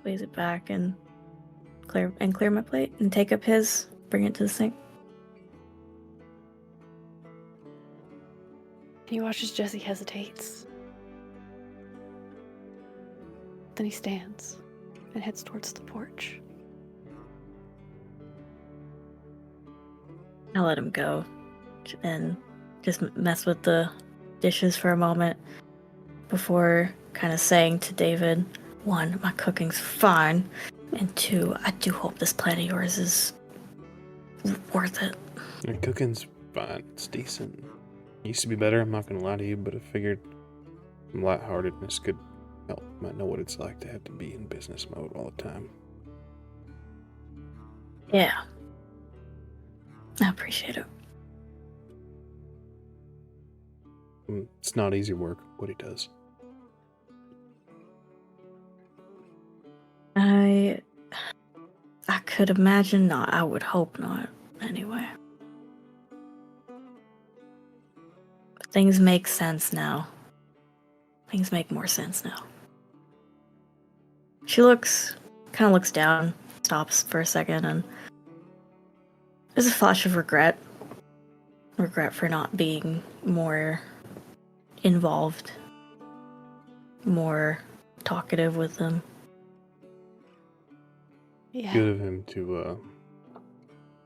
Squeeze it back and clear my plate and take up his. Bring it to the sink. And you watch as Jesse hesitates. Then he stands and heads towards the porch. I'll let him go and just mess with the dishes for a moment before kind of saying to David, 1, my cooking's fine, and 2, I do hope this plan of yours is worth it. Your cooking's fine. It's decent. Used to be better, I'm not gonna lie to you, but I figured some lightheartedness could help. I know what it's like to have to be in business mode all the time. Yeah. I appreciate it. It's not easy work, what he does. I could imagine not. I would hope not, anyway. But things make sense now. Things make more sense now. She kind of looks down, stops for a second, and there's a flash of regret. Regret for not being more involved, more talkative with them. Yeah. Good of him to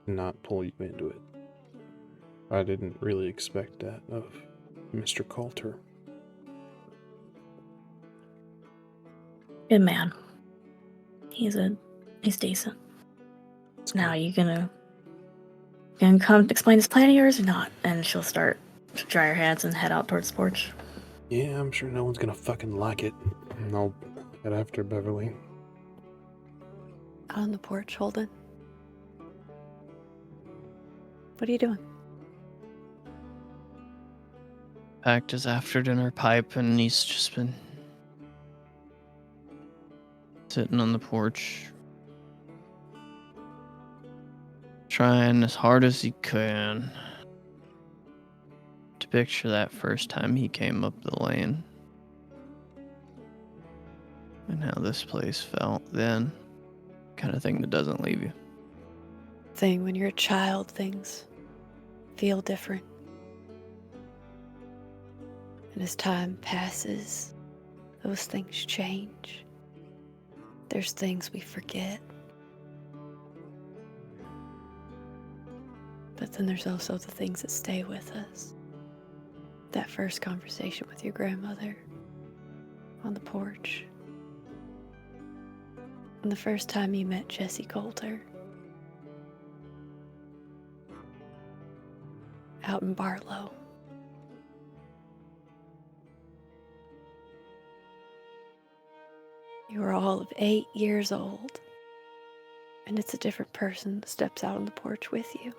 not pull you into it. I didn't really expect that of Mr. Coulter. Good man. He's decent. Now you gonna come explain this plan of yours or not? And she'll start to dry her hands and head out towards the porch. Yeah, I'm sure no one's gonna fucking like it. And I'll head after Beverly. Out on the porch, Holden. What are you doing? Packed his after dinner pipe, and he's just been sitting on the porch, trying as hard as he can to picture that first time he came up the lane and how this place felt then. Kind of thing that doesn't leave you. Thing when you're a child, things feel different. And as time passes, those things change. There's things we forget. But then there's also the things that stay with us. That first conversation with your grandmother on the porch. And the first time you met Jesse Coulter. Out in Barlow. You were all of 8 years old. And it's a different person that steps out on the porch with you.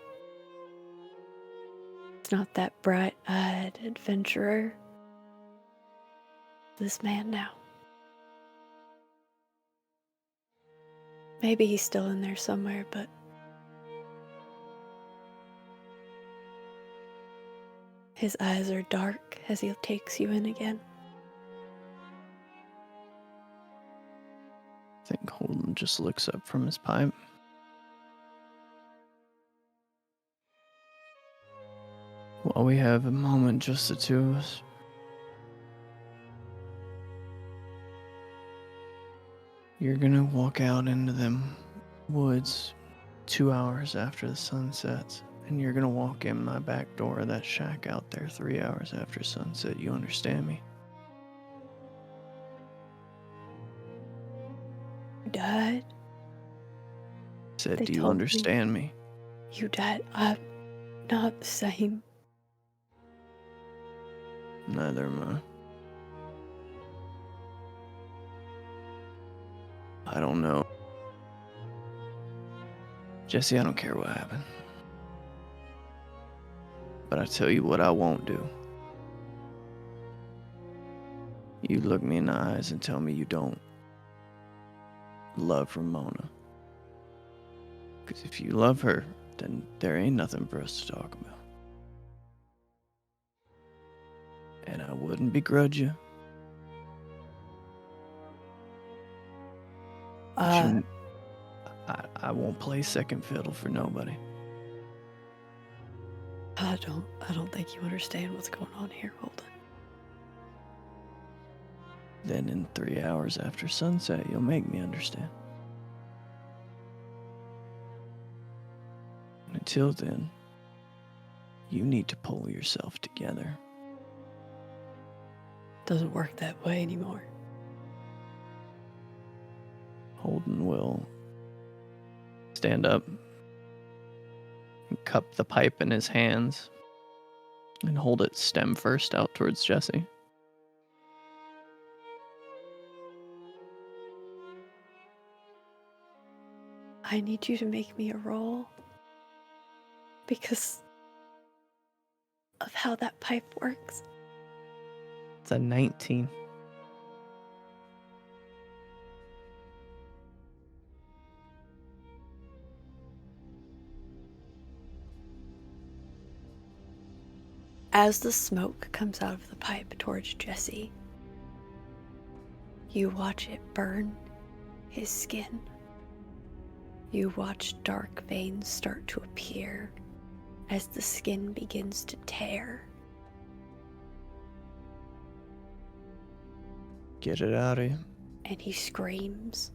It's not that bright-eyed adventurer. This man now. Maybe he's still in there somewhere, but his eyes are dark as he takes you in again. I think Holden just looks up from his pipe. While we have a moment, just the two of us. You're gonna walk out into them woods 2 hours after the sun sets, and you're gonna walk in my back door of that shack out there 3 hours after sunset. You understand me? You died. Said, They do you told me. understand me? You died. I'm not the same. Neither am I. I don't know. Jesse, I don't care what happened. But I tell you what I won't do. You look me in the eyes and tell me you don't love Ramona. Because if you love her, then there ain't nothing for us to talk about. And I wouldn't begrudge you. But I won't play second fiddle for nobody. I don't think you understand what's going on here, Holden. Then in 3 hours after sunset, you'll make me understand. Until then, you need to pull yourself together. Doesn't work that way anymore. Holden will stand up and cup the pipe in his hands and hold it stem first out towards Jesse. I need you to make me a roll because of how that pipe works. It's a 19. As the smoke comes out of the pipe towards Jesse, you watch it burn his skin. You watch dark veins start to appear as the skin begins to tear. Get it out of you. And he screams.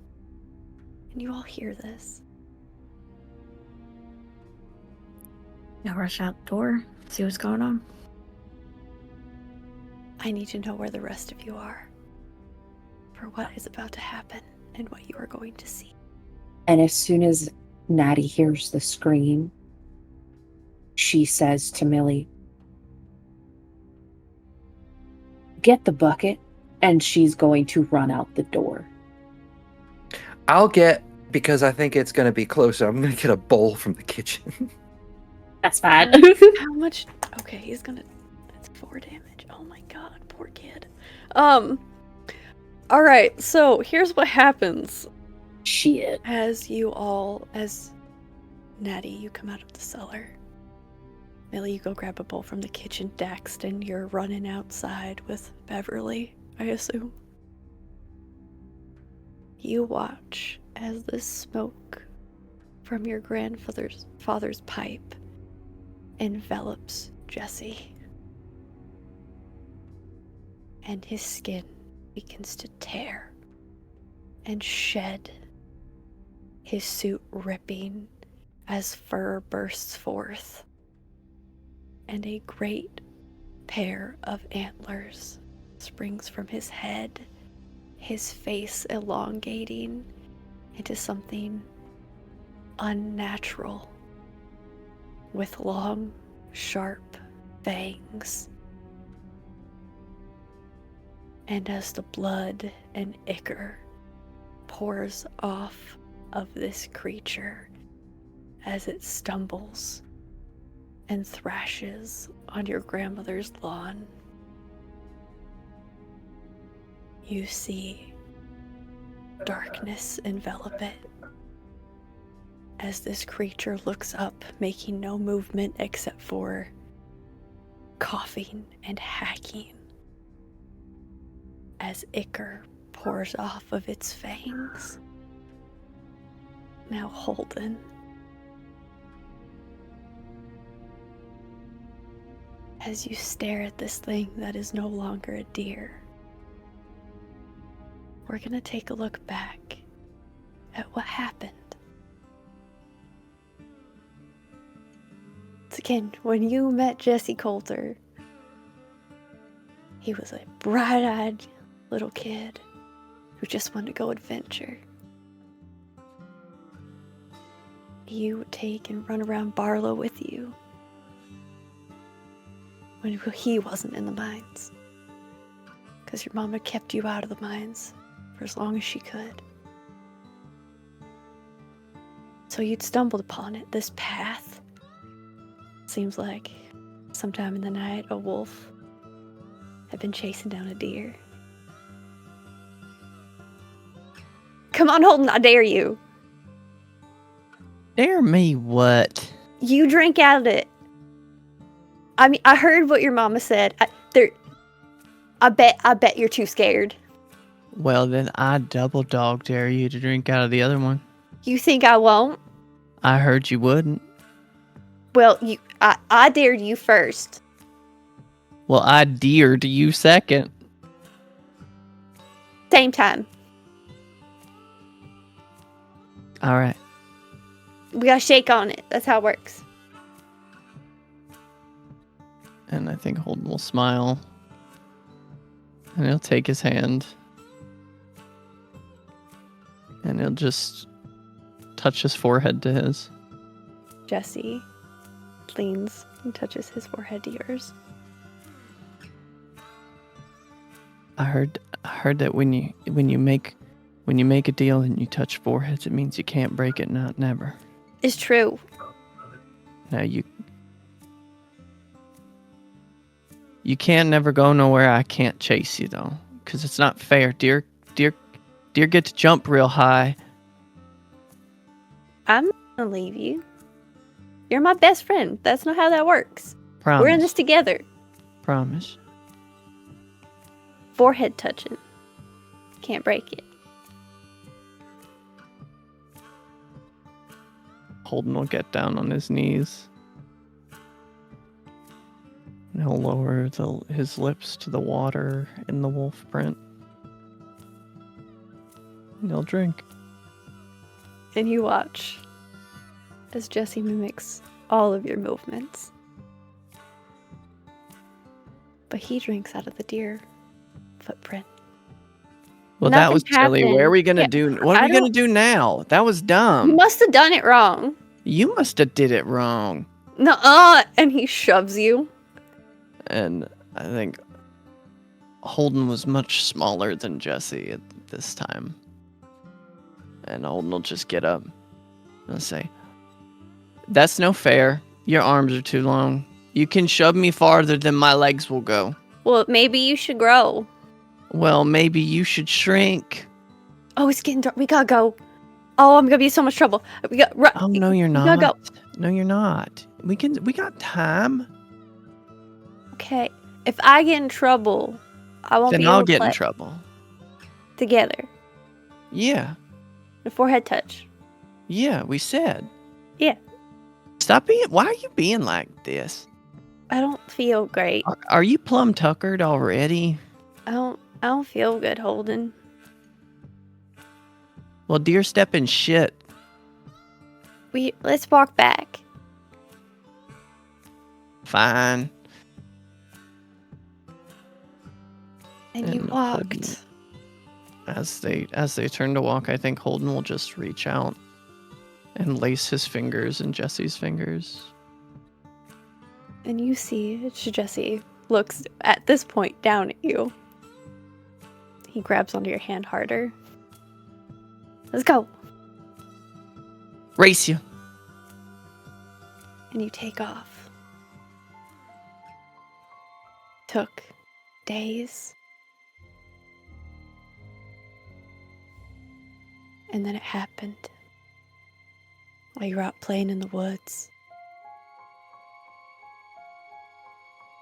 And you all hear this. Now rush out the door, see what's going on. I need to know where the rest of you are for what is about to happen and what you are going to see. And as soon as Natty hears the scream, she says to Millie, "Get the bucket," and she's going to run out the door. I'll get, because I think it's going to be closer, I'm going to get a bowl from the kitchen. That's bad. How much? Okay, he's gonna. That's 4 damage. Oh my god, poor kid. Alright, so here's what happens. Shit. As Natty, you come out of the cellar. Millie, you go grab a bowl from the kitchen. Daxton, you're running outside with Beverly, I assume. You watch as the smoke from your father's pipe envelops Jesse. And his skin begins to tear and shed, his suit ripping as fur bursts forth, and a great pair of antlers springs from his head, his face elongating into something unnatural with long, sharp fangs. And as the blood and ichor pours off of this creature as it stumbles and thrashes on your grandmother's lawn, you see darkness envelop it as this creature looks up, making no movement except for coughing and hacking as ichor pours off of its fangs. Now Holden, as you stare at this thing that is no longer a deer, we're gonna take a look back at what happened. It's again, when you met Jesse Coulter, he was a bright-eyed little kid who just wanted to go adventure. You would take and run around Barlow with you when he wasn't in the mines, because your mama kept you out of the mines for as long as she could. So you'd stumbled upon it, this path. Seems like sometime in the night a wolf had been chasing down a deer. Come on, Holden, I dare you. Dare me what? You drink out of it. I mean, I heard what your mama said. I bet you're too scared. Well, then I double dog dare you to drink out of the other one. You think I won't? I heard you wouldn't. Well, I dared you first. Well, I dared you second. Same time. All right. We gotta shake on it. That's how it works. And I think Holden will smile. And he'll take his hand. And he'll just touch his forehead to his. Jesse leans and touches his forehead to yours. I heard that when you make a deal and you touch foreheads, it means you can't break it, not never. It's true. Now you can never go nowhere. I can't chase you though, because it's not fair. Deer get to jump real high. I'm not gonna leave you. You're my best friend. That's not how that works. Promise. We're in this together. Promise. Forehead touching. Can't break it. Holden will get down on his knees. And he'll lower his lips to the water in the wolf print. And he'll drink. And you watch as Jesse mimics all of your movements. But he drinks out of the deer footprint. Well, that Nothing was silly. happened. Where are we gonna Yeah, do? What are I we gonna don't- do now? That was You dumb. must have done it wrong. You must have did it wrong. Nuh-uh. And he shoves you. And I think Holden was much smaller than Jesse at this time. And Holden will just get up and say, "That's no fair. Your arms are too long. You can shove me farther than my legs will go. Well, maybe you should grow. Well, maybe you should shrink." Oh, it's getting dark. We gotta go. Oh, I'm gonna be in so much trouble. We got. Oh, no, you're we not. gotta go. No, you're not. We got time. Okay. If I get in trouble, I won't Then be I'll able to get in play trouble. together. Yeah. A forehead touch. Yeah, we said. Yeah. Stop being. Why are you being like this? I don't feel great. Are you plum tuckered already? I don't feel good, Holden. Well, deer stepping shit. Let's walk back. Fine. And you And walked. As they turn to walk, I think Holden will just reach out and lace his fingers in Jesse's fingers. And you see Jesse looks at this point down at you. He grabs onto your hand harder. Let's go. Race you. And you take off. Took days. And then it happened. While you were out playing in the woods.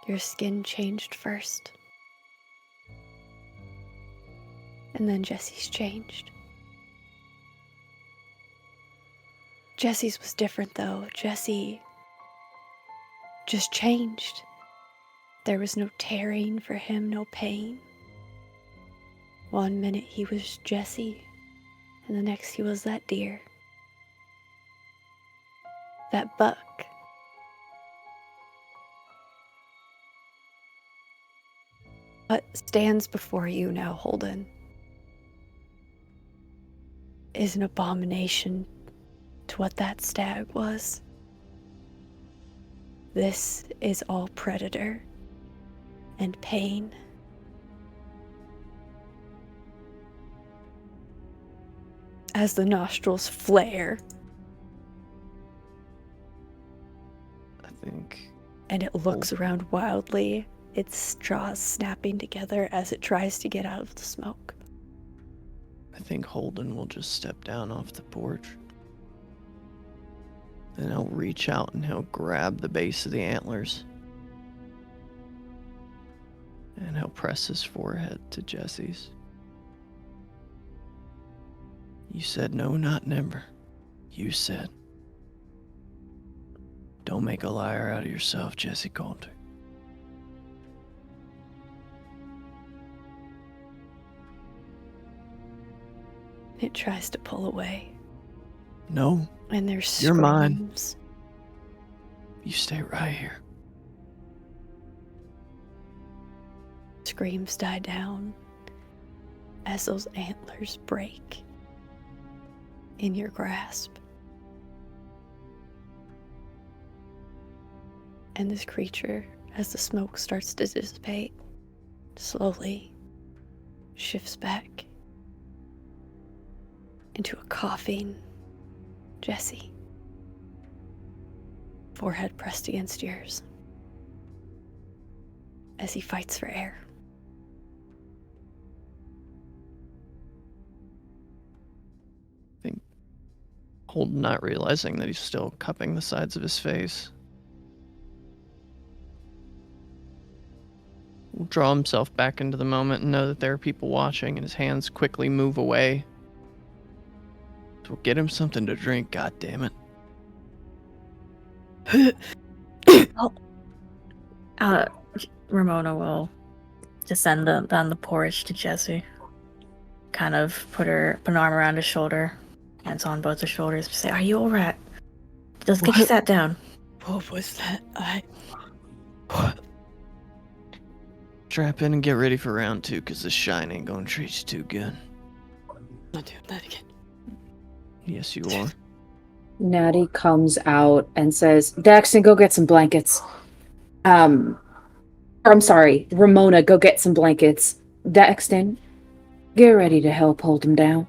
Your skin changed first. And then Jesse's changed. Jesse's was different though. Jesse just changed. There was no tearing for him, no pain. 1 minute he was Jesse, and the next he was that deer. That buck. What stands before you now, Holden, is an abomination to what that stag was. This is all predator and pain. As the nostrils flare, I think. and it looks around wildly, its jaws snapping together as it tries to get out of the smoke. I think Holden will just step down off the porch. Then he'll reach out and he'll grab the base of the antlers. And he'll press his forehead to Jesse's. You said no, not never. You said. Don't make a liar out of yourself, Jesse Coulter. It tries to pull away, No, and there's You're mine. screams. you stay right here. Screams die down as those antlers break in your grasp. And this creature, as the smoke starts to dissipate, slowly shifts back into a coughing Jesse, forehead pressed against yours, as he fights for air. Holden not realizing that he's still cupping the sides of his face. Will draw himself back into the moment and know that there are people watching, and his hands quickly move away. So get him something to drink, goddammit. Ramona will descend down the porch to Jesse. Kind of put an arm around his shoulder, hands on both his shoulders, say, "Are you alright? Let's get you sat down." What was that? Strap in and get ready for round 2, because this shine ain't gonna treat you too good. Not doing that again. Yes, you are. Natty comes out and says, Daxton, go get some blankets. I'm sorry, Ramona, go get some blankets. Daxton, get ready to help hold him down.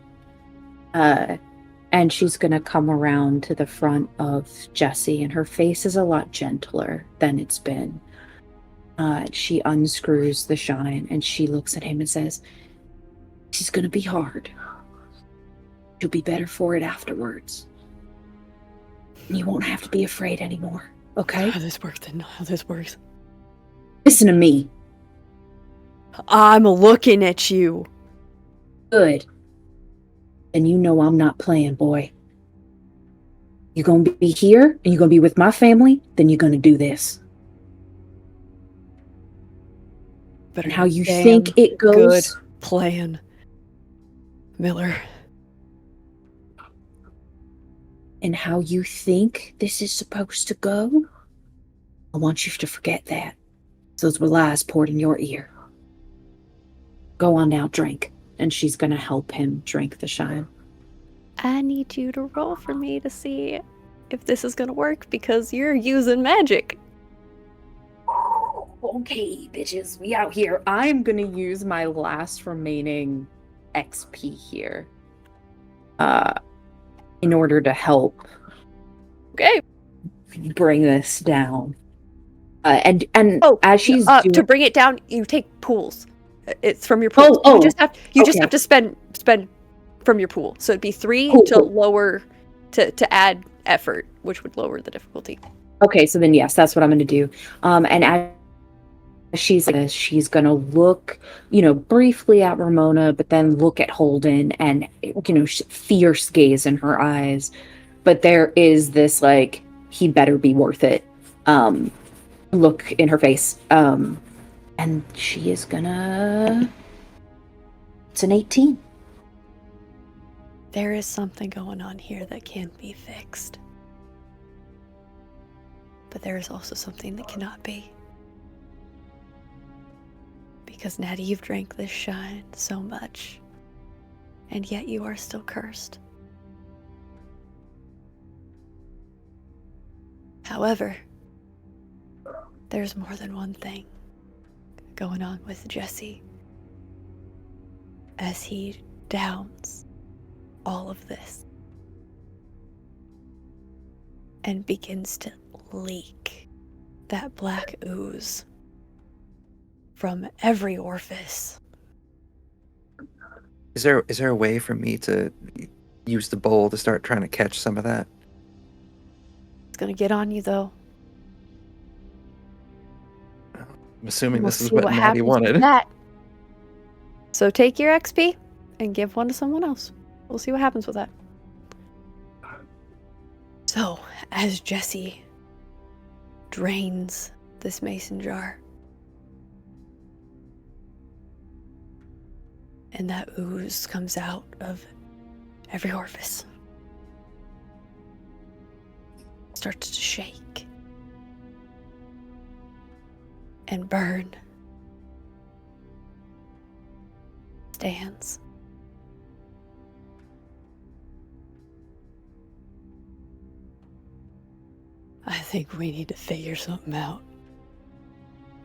And she's gonna come around to the front of Jesse, and her face is a lot gentler than it's been. She unscrews the shine and she looks at him and says, "This is gonna be hard. You'll be better for it afterwards. You won't have to be afraid anymore, okay? How this works, I know how this works. Listen to me. I'm looking at you. Good. then you know I'm not playing, boy. You're going to be here and you're going to be with my family, then you're going to do this. Better And how you damn think it good goes. plan, Miller. And how you think this is supposed to go, I want you to forget that. Those were lies poured in your ear. Go on now, drink. And she's going to help him drink the shine. I need you to roll for me to see if this is gonna work because you're using magic. Okay, bitches, we out here. I'm going to use my last remaining XP here. In order to help Okay. bring this down. And as she's to doing... bring it down, you take pools. It's from your pool. Oh, you just have okay. to spend from your pool. So it'd be 3 Cool, to cool. lower to add effort, which would lower the difficulty. Okay, so then yes, that's what I'm going to do. And as she's gonna look, briefly at Ramona, but then look at Holden, and fierce gaze in her eyes. But there is this like, he better be worth it look in her face. And she is gonna... It's an 18. There is something going on here that can't be fixed. But there is also something that cannot be. Because Natty, you've drank this shine so much, and yet you are still cursed. However, there's more than one thing going on with Jesse as he downs all of this and begins to leak that black ooze from every orifice. Is there a way for me to use the bowl to start trying to catch some of that? It's gonna get on you though. I'm assuming We'll this is see what what Natty happens with wanted. that. So take your XP and give one to someone else. We'll see what happens with that. So, as Jesse drains this mason jar, and that ooze comes out of every orifice, starts to shake and burn, stands. I think we need to figure something out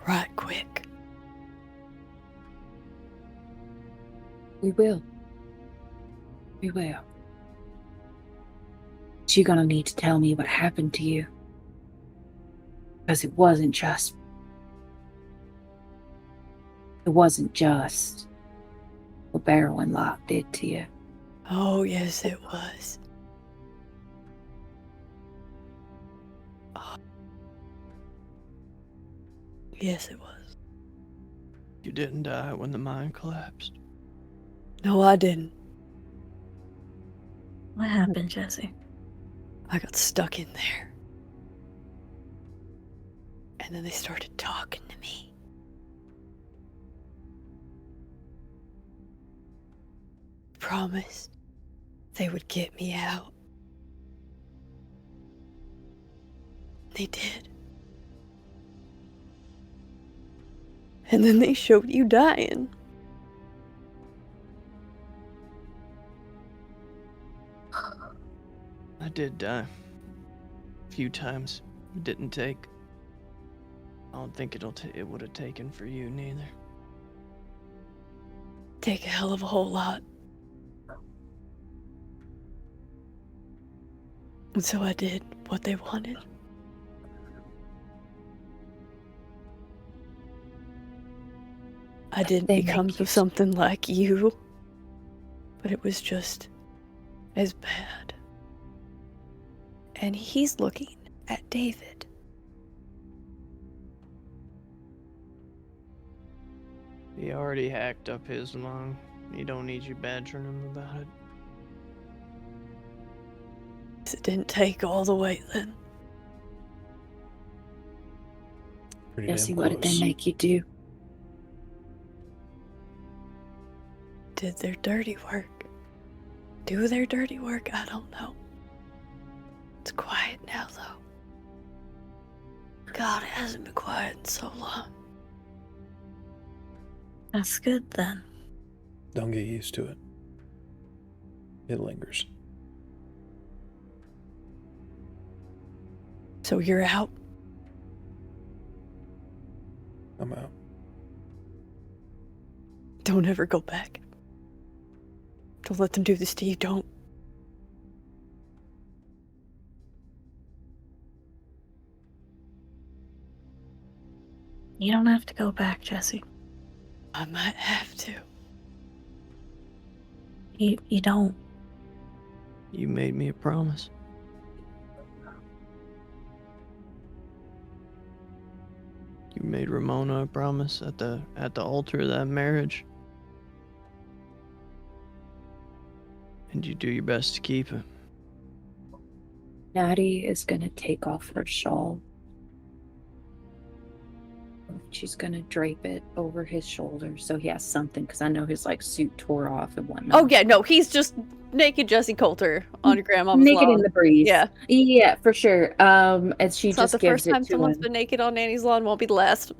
right quick. We will. We will. But you're gonna need to tell me what happened to you. Because it wasn't just what Barrow and Locke did to you. Oh, yes, it was. Oh. Yes, it was. You didn't die when the mine collapsed. No, I didn't. What happened, Jesse? I got stuck in there. And then they started talking to me. Promised they would get me out. They did. And then they showed you dying. I did die. A few times. It didn't take. I don't think it would have taken for you neither. Take a hell of a whole lot. And so I did what they wanted. I didn't They become make you something like you, but it was just as bad. And he's looking at David. He already hacked up his lung. He don't need you badgering him about it. It didn't take all the way then. Pretty Jesse, damn what did they close. make you do? Did their dirty work. Do their dirty work? I don't know. It's quiet now, though. God, it hasn't been quiet in so long. That's good then. Don't get used to it. It lingers. So you're out? I'm out. Don't ever go back. Don't let them do this to you. Don't. You don't have to go back, Jesse. I might have to. You don't. You made me a promise. You made Ramona a promise at the altar of that marriage. And you do your best to keep it. Natty is gonna take off her shawl. She's gonna drape it over his shoulders so he has something, because I know his like suit tore off and whatnot. Oh, yeah, no, he's just naked Jesse Coulter on your grandmama's naked lawn. in the breeze. Yeah. For sure. As she It's not just the gives first time it to someone's him. been naked on Nanny's lawn, won't be the last.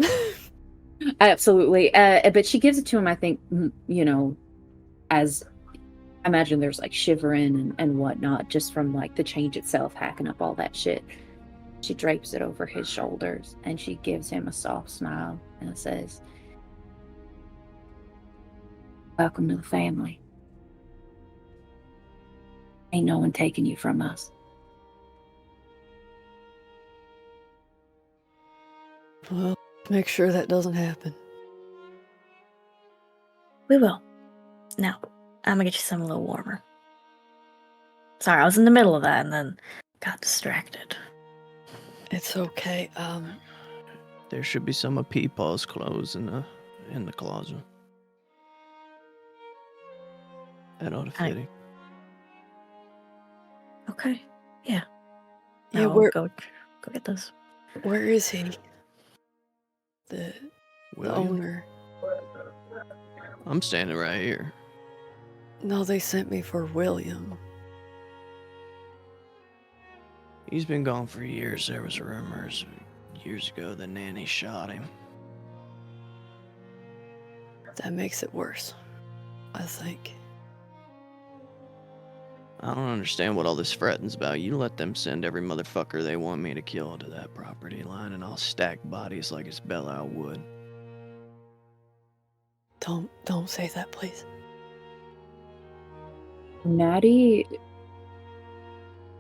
Absolutely. But she gives it to him, I think, as I imagine there's like shivering and whatnot just from like the change itself, hacking up all that shit. She drapes it over his shoulders and she gives him a soft smile and says, "Welcome to the family. Ain't no one taking you from us." Well, make sure that doesn't happen. We will. Now, I'm gonna get you something a little warmer. Sorry, I was in the middle of that and then got distracted. It's okay. There should be some of Peepaw's clothes in the closet. That ought to fit him. Okay. Yeah. Yeah, I'll go get this. where is he? The William? owner. I'm standing right here. No, they sent me for William. He's been gone for years. There was rumors years ago that Nanny shot him. That makes it worse, I think. I don't understand what all this fretting's about. You let them send every motherfucker they want me to kill to that property line, and I'll stack bodies like it's Belle wood. Don't say that, please. Natty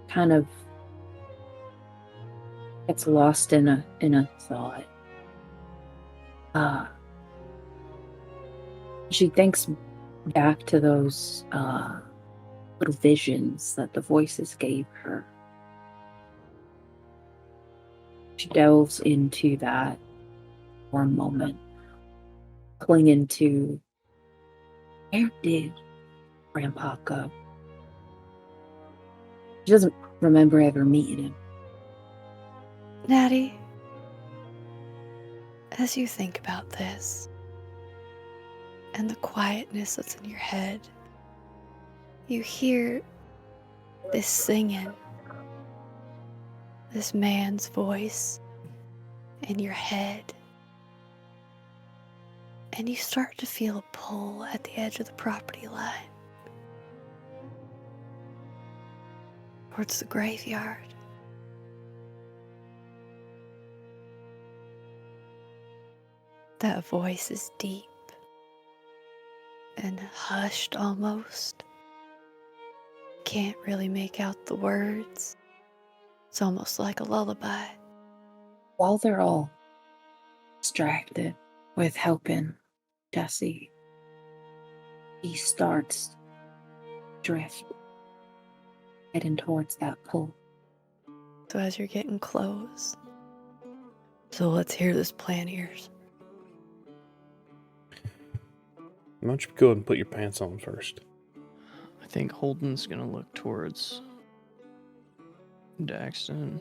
kind of gets lost in a thought. She thinks back to those little visions that the voices gave her. She delves into that for a moment, clinging to, where did Grandpa go? She doesn't remember ever meeting him. Natty, as you think about this, and the quietness that's in your head, you hear this singing, this man's voice in your head, and you start to feel a pull at the edge of the property line towards the graveyard. That voice is deep and hushed almost. Can't really make out the words. It's almost like a lullaby. While they're all distracted with helping Jesse, he starts to drift, heading towards that pool. So as you're getting close, so let's hear this plan of yours. Why don't you go ahead and put your pants on first? I think Holden's gonna look towards Daxton.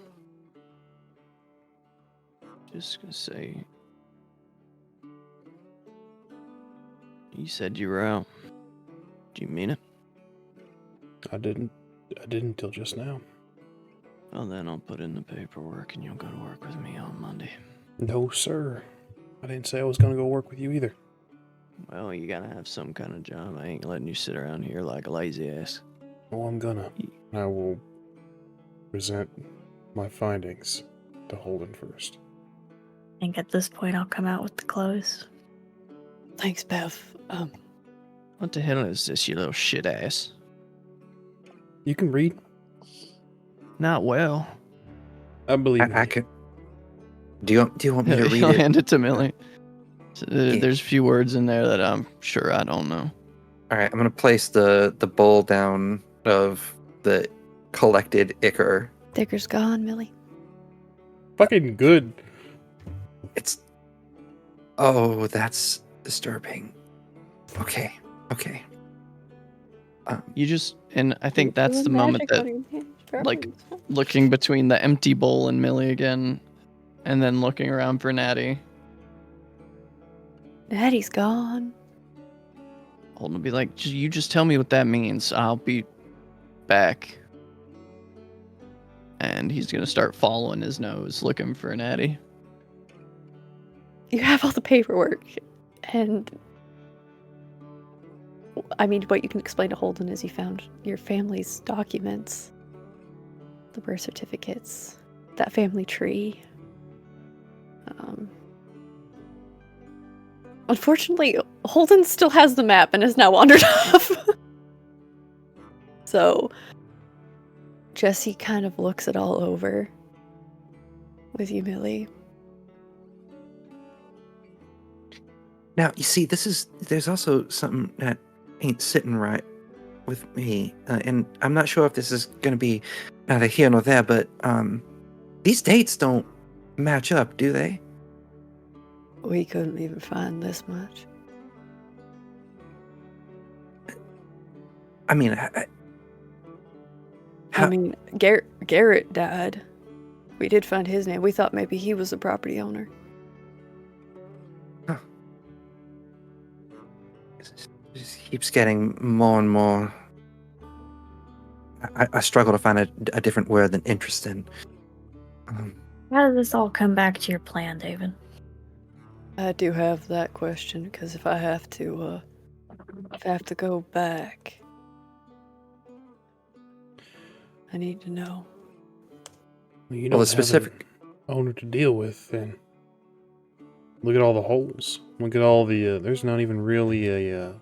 Just gonna say. You said you were out. Do you mean it? I didn't till just now. Well, then I'll put in the paperwork and you'll go to work with me on Monday. No, sir. I didn't say I was gonna go work with you either. Well, you gotta have some kind of job. I ain't letting you sit around here like a lazy ass. Oh, I'm gonna. I will present my findings to Holden first. I think at this point I'll come out with the clothes. Thanks, Bev. What the hell is this, you little shit ass? You can read. Not well. I believe I you. can. Do you want me to read He'll it? hand it to Millie. So, there's a few words in there that I'm sure I don't know. All right, I'm gonna place the bowl down of the collected ichor. Dicker's gone, Millie. Fucking good. It's. Oh, that's disturbing. Okay. You just, and I think You're that's the doing moment magic that, on your hands forever. like, looking between the empty bowl and Millie again, and then looking around for Natty. Daddy's gone. Holden will be like, you just tell me what that means. I'll be back. And he's gonna start following his nose, looking for Natty. You have all the paperwork, and I mean, what you can explain to Holden is you found your family's documents, the birth certificates, that family tree. Unfortunately, Holden still has the map and has now wandered off. So Jesse kind of looks it all over with you, Millie. Now you see, there's also something that ain't sitting right with me, and I'm not sure if this is gonna be neither here nor there, but these dates don't match up, do they? We couldn't even find this much. I mean, I mean, Garrett died. We did find his name. We thought maybe he was the property owner. it just keeps getting more and more. I struggle to find a different word than interesting. How does this all come back to your plan, David? I do have that question because if I have to go back, I need to know. Well, you Well, don't the specific. have an owner to deal with, then. Look at all the holes. Look at all the. There's not even really a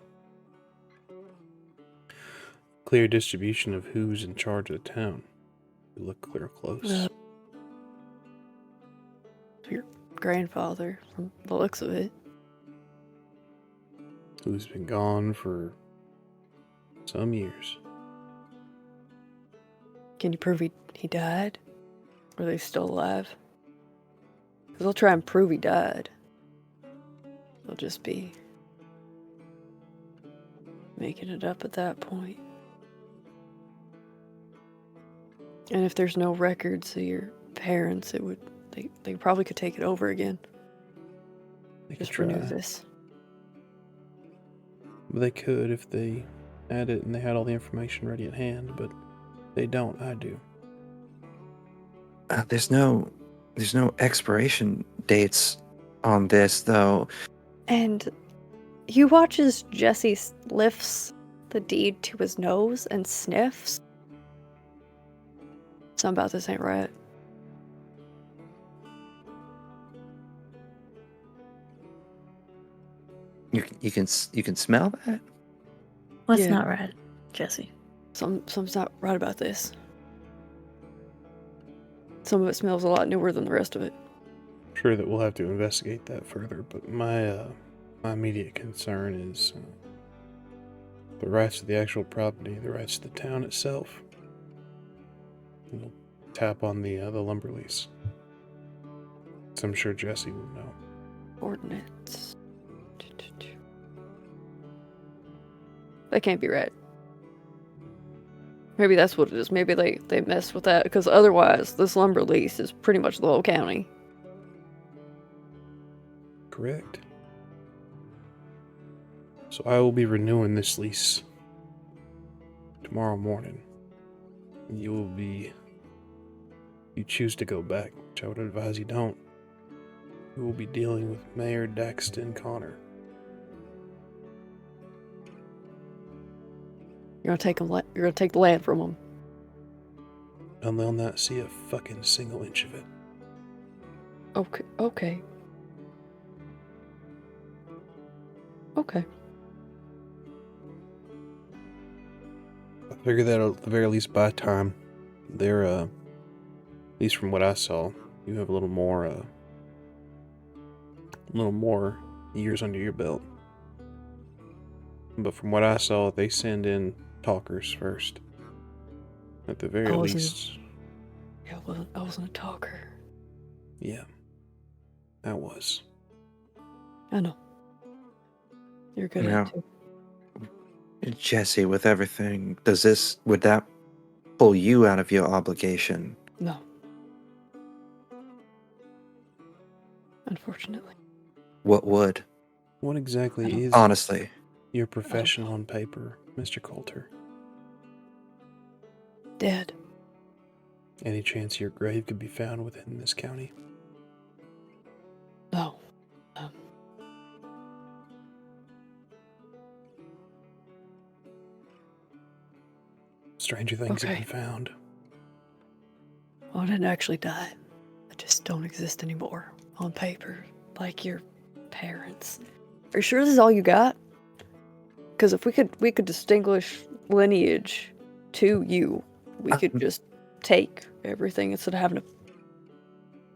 clear distribution of who's in charge of the town. You look clear close. Your grandfather, from the looks of it. Who's been gone for some years. Can you prove he died? Or are they still alive? Because they'll try and prove he died. They'll just be making it up at that point. And if there's no records of your parents, they probably could take it over again. They could Just renew try. this. But they could if they had it and they had all the information ready at hand, but they don't. I do. There's no expiration dates on this, though. And you watch as Jesse lifts the deed to his nose and sniffs. Something about this ain't right. You can smell that. What's Yeah. not right, Jesse? Something's not right about this. Some of it smells a lot newer than the rest of it. Sure that we'll have to investigate that further, but my immediate concern is the rights to the actual property, the rights to the town itself. We'll tap on the lumber lease. So I'm sure Jesse will know. Ordinance. That can't be right. Maybe that's what it is. Maybe they messed with that, because otherwise this lumber lease is pretty much the whole county. Correct. So I will be renewing this lease tomorrow morning. You will be... You choose to go back, which I would advise you don't. You will be dealing with Mayor Daxton Connor. You're gonna take the land from them. And they'll not see a fucking single inch of it. Okay. I figure that at the very least by time they're, at least from what I saw, you have a little more years under your belt. But from what I saw, they send in talkers first. At the very least. Yeah, I wasn't a talker. Yeah. I was. I know. You're good Yeah. at it too. Jesse, with everything, would that pull you out of your obligation? No. Unfortunately. What would? What exactly is Honestly. your profession on paper, Mr. Coulter? Dead. Any chance your grave could be found within this county? No. Stranger things have Okay. been found. Well, I didn't actually die. I just don't exist anymore on paper, like your parents. Are you sure this is all you got? Because if we could distinguish lineage to you, we could just take everything instead of having to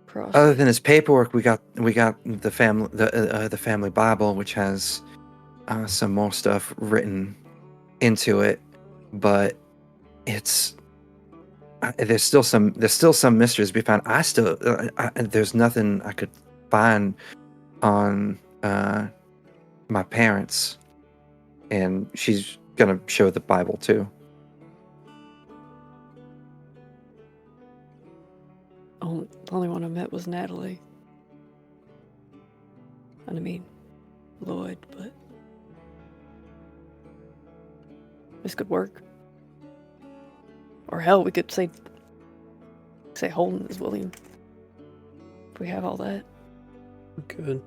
cross. Other than his paperwork, we got the family Bible, which has some more stuff written into it, but it's there's still some mysteries to be found. There's nothing I could find on my parents, and she's gonna show the Bible too. The only one I met was Natalie. And I mean, Lloyd, but this could work. Or hell, we could say Holden is William. If we have all that. We could.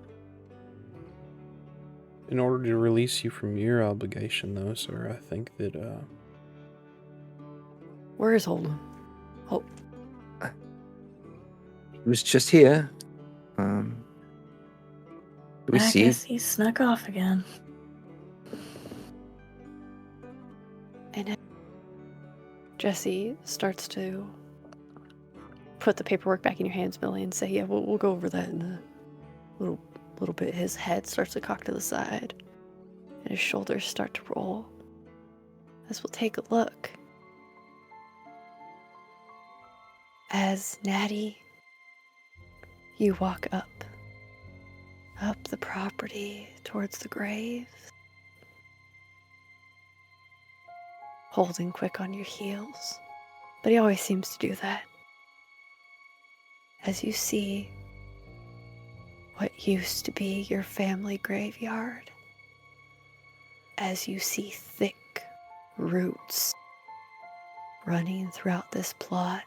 In order to release you from your obligation, though, sir, I think that, Where is Holden? He was just here. Do we I see? guess he snuck off again. And Jesse starts to put the paperwork back in your hands, Billy, and say, yeah, we'll go over that in a little bit. His head starts to cock to the side, and his shoulders start to roll. As we'll take a look as Natty, you walk up the property towards the grave, holding quick on your heels, but he always seems to do that. As you see what used to be your family graveyard, as you see thick roots running throughout this plot,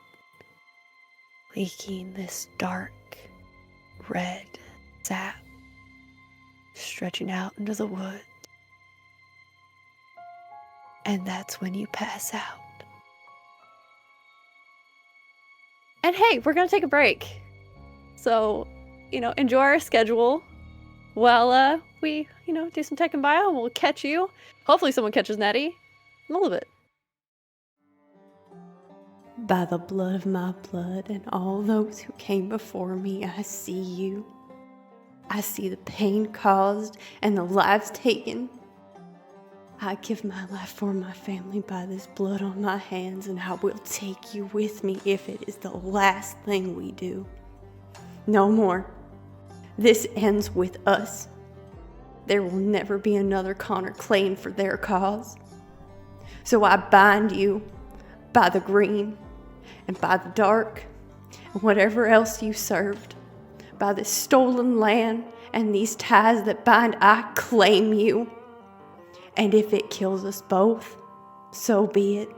leaking this dark red sap, stretching out into the woods. And that's when you pass out. And hey, we're gonna take a break. So, enjoy our schedule while we, do some tech and bio, and we'll catch you. Hopefully someone catches Natty in a little bit. By the blood of my blood and all those who came before me, I see you. I see the pain caused and the lives taken. I give my life for my family by this blood on my hands, and I will take you with me if it is the last thing we do. No more. This ends with us. There will never be another Connor Clayton for their cause. So I bind you by the green, and by the dark, and whatever else you served. By this stolen land and these ties that bind, I claim you. And if it kills us both, so be it.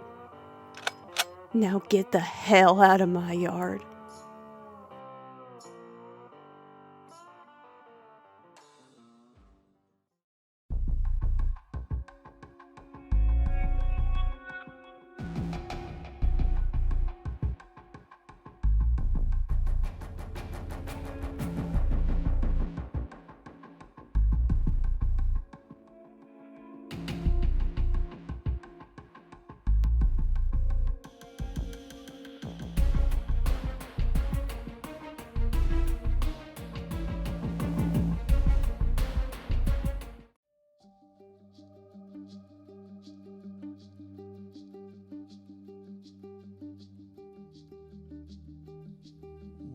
Now get the hell out of my yard.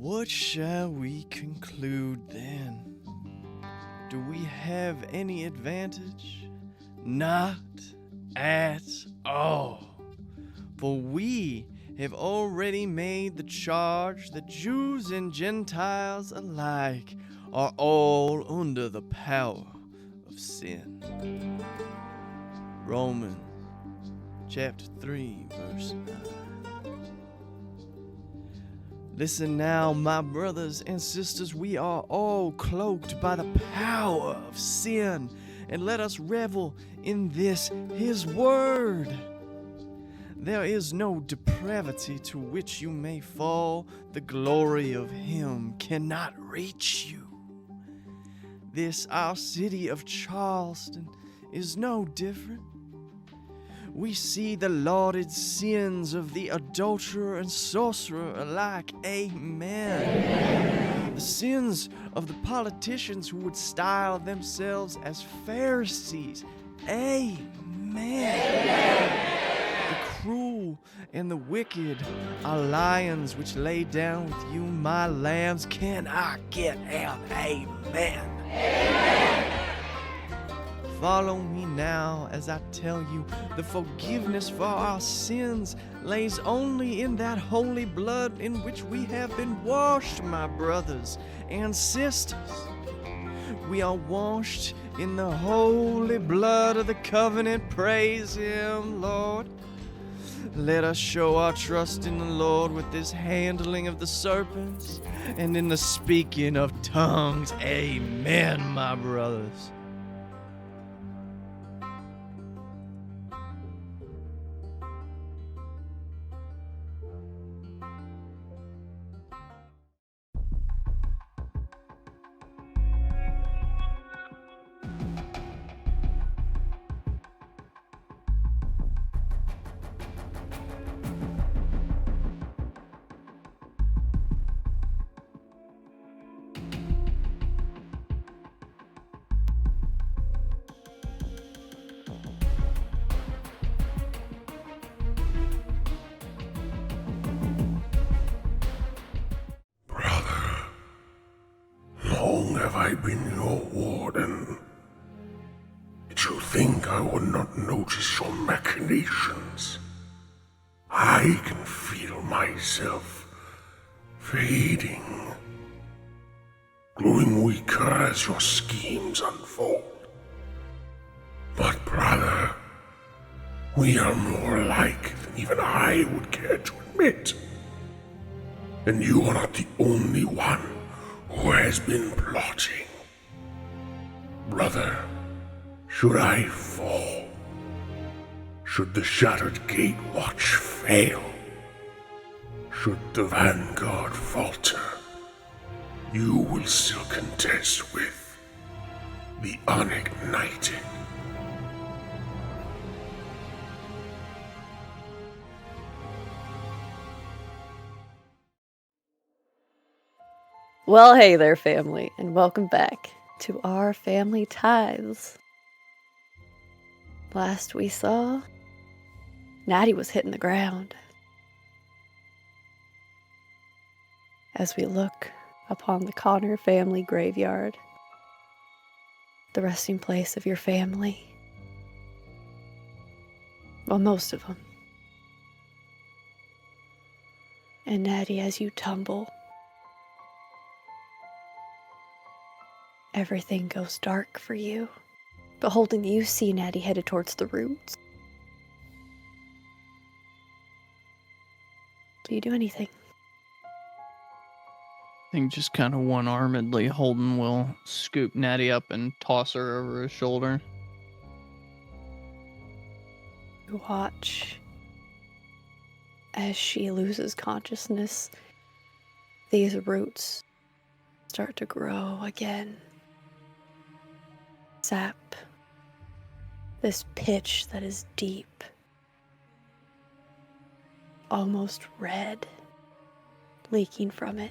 What shall we conclude then? Do we have any advantage? Not at all. For we have already made the charge that Jews and Gentiles alike are all under the power of sin. Romans chapter 3, verse 9. Listen now, my brothers and sisters, we are all cloaked by the power of sin, and let us revel in this, his word. There is no depravity to which you may fall. The glory of him cannot reach you. This, our city of Charleston, is no different. We see the lauded sins of the adulterer and sorcerer alike. Amen. The sins of the politicians who would style themselves as Pharisees. Amen. The cruel and the wicked are lions which lay down with you, my lambs. Can I get an amen? Amen. Follow me now as I tell you, the forgiveness for our sins lays only in that holy blood in which we have been washed, my brothers and sisters. We are washed in the holy blood of the covenant. Praise him, Lord. Let us show our trust in the Lord with this handling of the serpents and in the speaking of tongues. Amen, my brothers. Brother, long have I been your warden. Did you think I would not notice your machinations? I can feel myself fading, growing weaker as your schemes unfold. But brother, we are more alike than even I would care to admit. And you are not the only one who has been plotting. Brother, should I fall, should the shattered gatewatch fail, should the vanguard falter, you will still contest with the unignited. Well, hey there, family, and welcome back to our Family Tithes. Last we saw, Natty was hitting the ground. As we look upon the Connor family graveyard, the resting place of your family. Well, most of them. And Natty, as you tumble, everything goes dark for you. Beholding, you see Natty headed towards the roots. Do you do anything? I think just kind of one-armedly, Holden will scoop Natty up and toss her over his shoulder. You watch as she loses consciousness. These roots start to grow again. Sap. This pitch that is deep. Almost red. Leaking from it.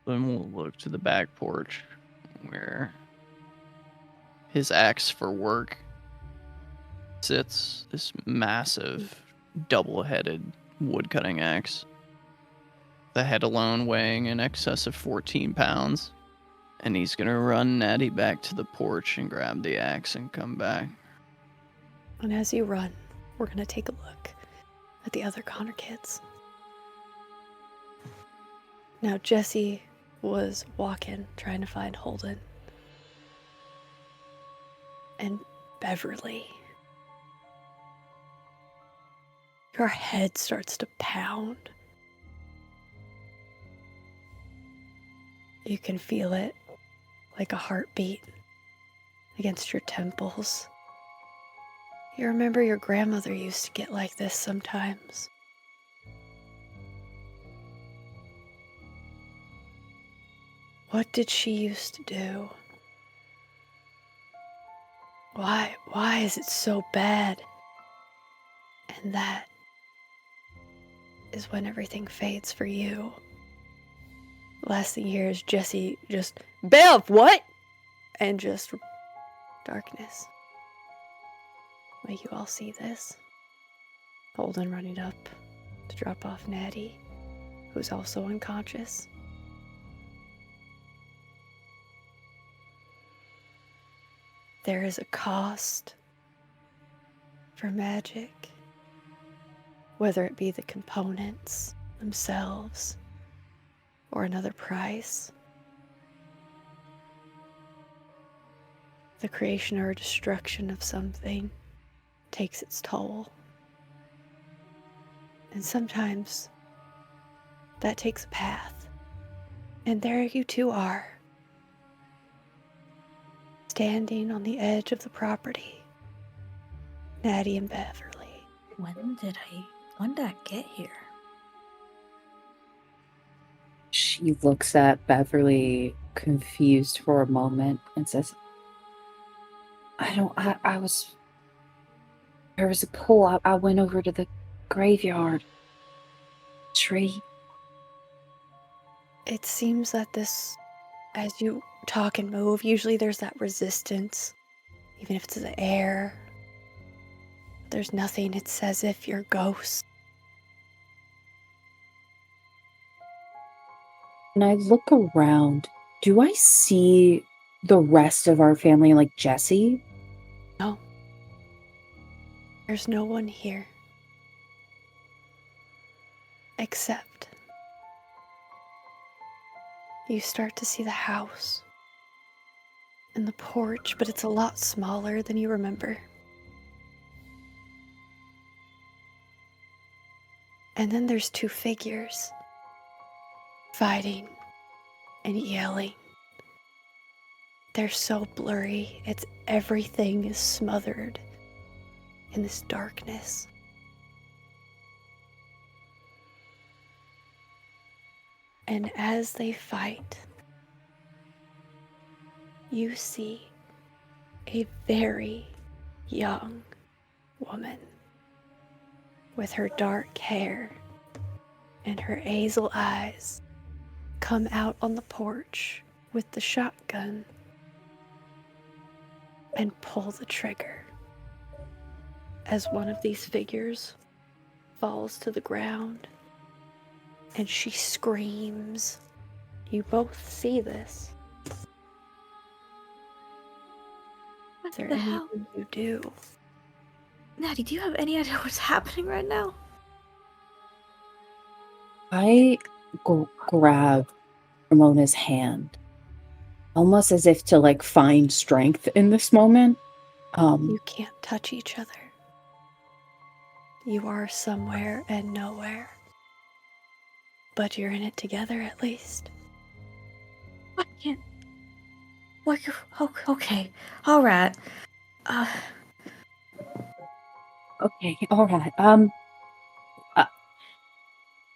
Then we'll look to the back porch where his axe for work sits, this massive double-headed woodcutting axe. The head alone weighing in excess of 14 pounds. And he's gonna run Natty back to the porch and grab the axe and come back. And as you run, we're gonna take a look at the other Connor kids. Now, Jesse was walking, trying to find Holden. And Beverly. Your head starts to pound. You can feel it like a heartbeat against your temples. You remember your grandmother used to get like this sometimes. What did she used to do? Why is it so bad? And that is when everything fades for you. Last thing you hear is Jesse just, Bev, what? And just darkness. Will you all see this? Holden running up to drop off Natty, who's also unconscious. There is a cost for magic, whether it be the components themselves or another price. The creation or destruction of something takes its toll. And sometimes that takes a path. And there you two are, standing on the edge of the property, Natty and Beverly. When did I get here? She looks at Beverly, confused for a moment, and says, there was a pull. I went over to the graveyard tree. It seems that this, as you talk and move, usually there's that resistance, even if it's the air. There's nothing. It's as if you're ghosts. And I look around. Do I see the rest of our family, like Jesse? No. There's no one here. Except you start to see the house and the porch, but it's a lot smaller than you remember. And then there's two figures fighting and yelling. They're so blurry. Everything is smothered in this darkness. And as they fight, you see a very young woman with her dark hair and her hazel eyes come out on the porch with the shotgun and pull the trigger as one of these figures falls to the ground and she screams. You both see this. What Is there the hell? anything you do? Natty, do you have any idea what's happening right now? I grab Ramona's hand, almost as if to like find strength in this moment. You can't touch each other. You are somewhere and nowhere. But you're in it together at least. I can't. What? Okay. All right. Okay, all right.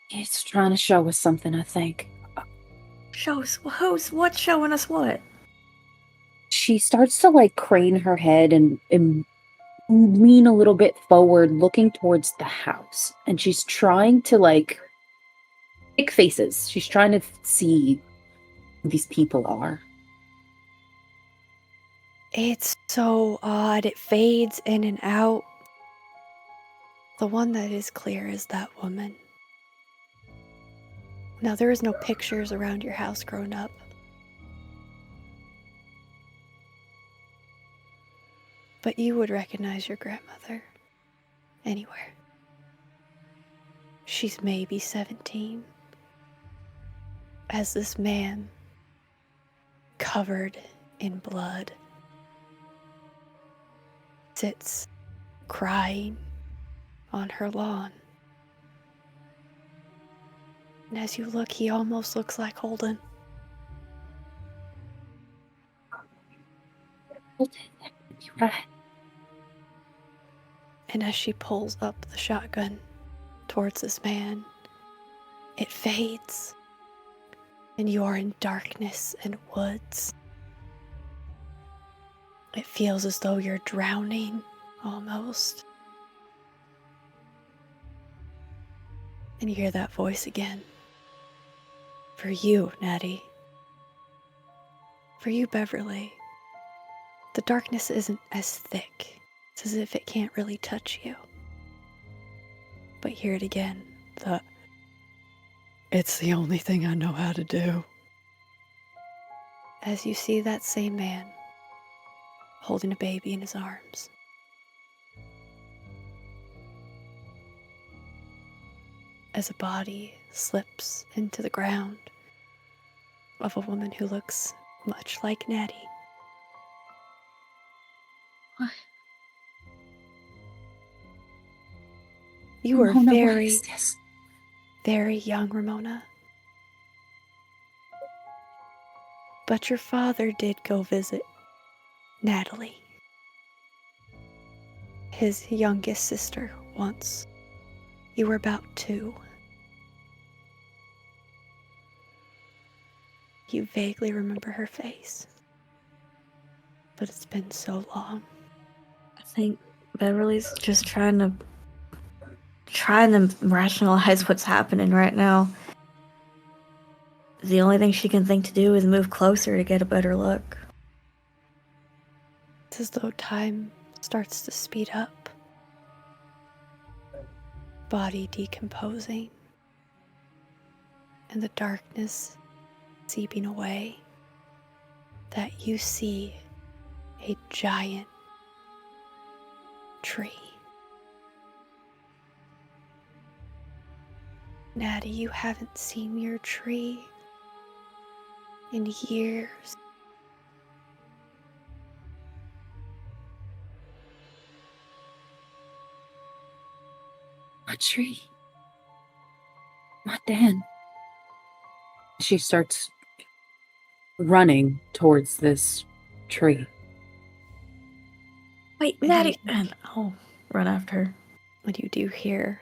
He's trying to show us something, I think. Shows what's showing us what? She starts to like crane her head and lean a little bit forward, looking towards the house. And she's trying to like pick faces. She's trying to see who these people are. It's so odd. It fades in and out. The one that is clear is that woman. Now, there is no pictures around your house growing up. But you would recognize your grandmother anywhere. She's maybe 17. As this man, covered in blood, sits crying on her lawn. And as you look, he almost looks like Holden. Holden, you're right. And as she pulls up the shotgun towards this man, it fades. And you are in darkness and woods. It feels as though you're drowning, almost. And you hear that voice again. For you, Natty. For you, Beverly. The darkness isn't as thick. It's as if it can't really touch you. But hear it again. It's the only thing I know how to do. As you see that same man holding a baby in his arms. As a body slips into the ground of a woman who looks much like Natty. What? You were Ramona, what very, is this? very young, Ramona. But your father did go visit Natalie, his youngest sister, once. You were about 2. You vaguely remember her face. But it's been so long. I think Beverly's just trying to rationalize what's happening right now. The only thing she can think to do is move closer to get a better look. It's as though time starts to speed up. Body decomposing. And the darkness seeping away. That you see a giant tree. Natty, you haven't seen your tree in years. My tree. My Dan. She starts running towards this tree. Wait, And Natty! you- And I'll run after her. When you do hear,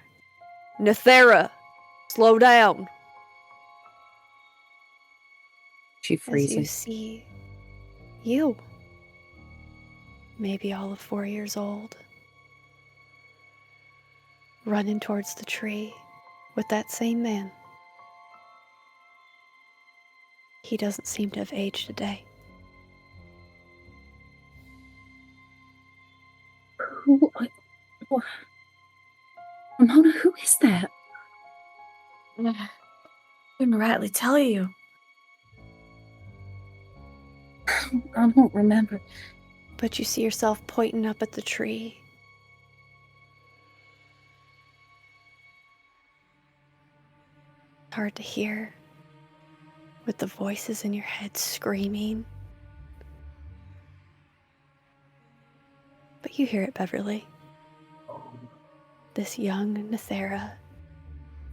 Nethera, slow down. She As you freezes. see you, maybe all of 4 years old, running towards the tree with that same man. He doesn't seem to have aged a day. Who? Ramona, who is that? I couldn't rightly tell you. I don't remember. But you see yourself pointing up at the tree. hard to hear, with the voices in your head screaming. But you hear it, Beverly. This young Nethera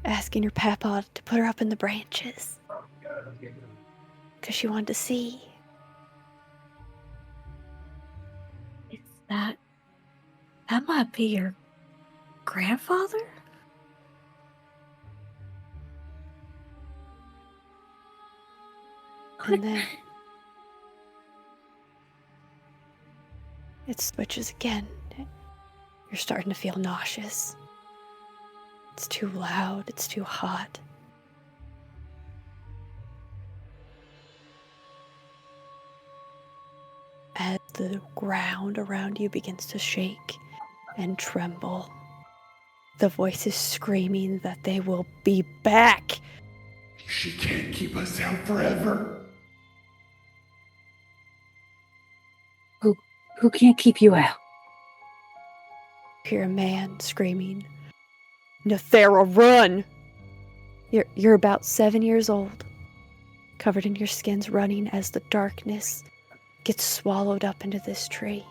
asking her papa to put her up in the branches because she wanted to see. That might be your grandfather? And then it switches again. You're starting to feel nauseous. It's too loud, it's too hot. As the ground around you begins to shake and tremble, the voice is screaming that they will be back. She can't keep us out forever. Who can't keep you out? You hear a man screaming, "Nethera, run!" You're about 7 years old, covered in your skins, running as the darkness gets swallowed up into this tree.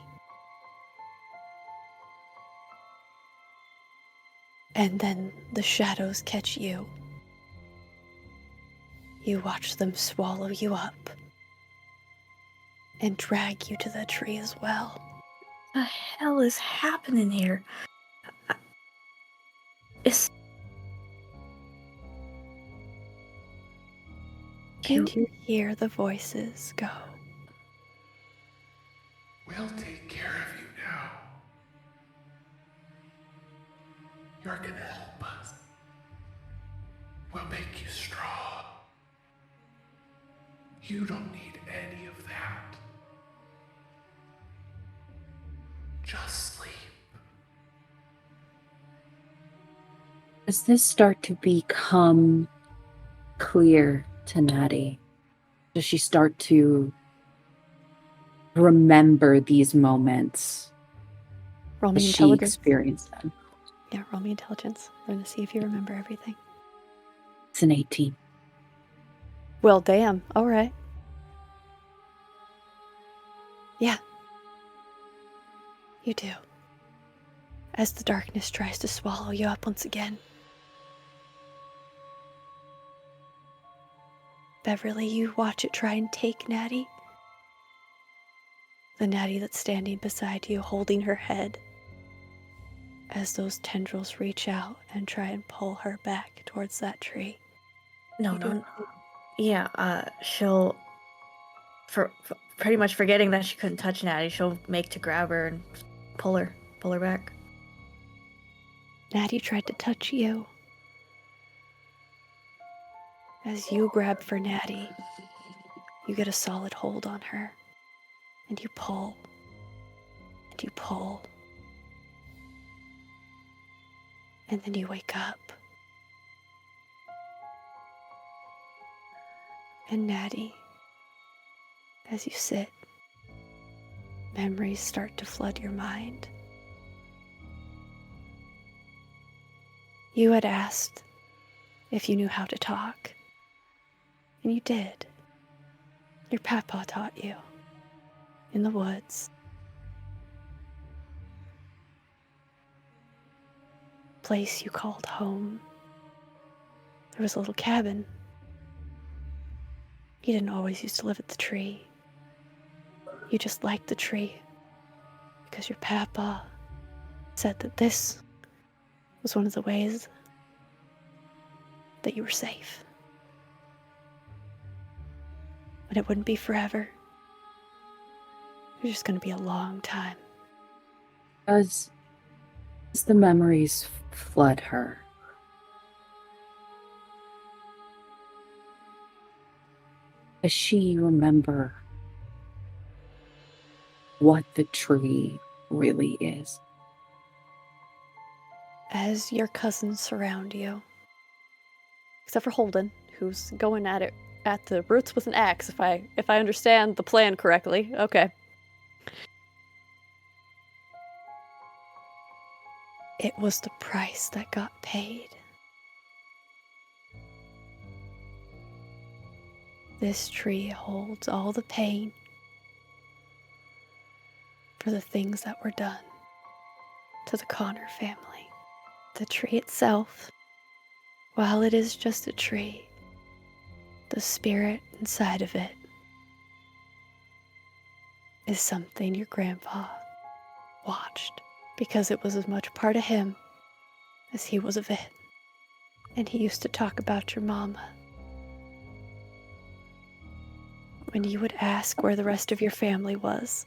And then the shadows catch you. You watch them swallow you up and drag you to the tree as well. What the hell is happening here? And you hear the voices go, We'll take care of you now. You're gonna help us. We'll make you strong. You don't need any of that. Just sleep. Does this start to become clear to Natty? Does she start to remember these moments roll me as she intelligence. experienced them? Yeah, roll me intelligence. I'm going to see if you remember everything. It's an 18. Well, damn. All right. Yeah. You do. As the darkness tries to swallow you up once again. Beverly, you watch it try and take Natty. The Natty that's standing beside you, holding her head. As those tendrils reach out and try and pull her back towards that tree. No. Yeah, she'll, for pretty much forgetting that she couldn't touch Natty, she'll make to grab her and pull her back. Natty tried to touch you. As you grab for Natty, you get a solid hold on her. And you pull. And you pull. And then you wake up. And Natty, as you sit, memories start to flood your mind. You had asked if you knew how to talk. And you did. Your papa taught you. In the woods. Place you called home. There was a little cabin. You didn't always used to live at the tree. You just liked the tree because your papa said that this was one of the ways that you were safe. But it wouldn't be forever. It was just going to be a long time. As the memories flood her, does she remember what the tree really is? As your cousins surround you, except for Holden, who's going at it at the roots with an axe, if I understand the plan correctly. Okay. It was the price that got paid. This tree holds all the pain for the things that were done to the Connor family. The tree itself, while it is just a tree, the spirit inside of it is something your grandpa watched, because it was as much part of him as he was of it. And he used to talk about your mama. When you would ask where the rest of your family was,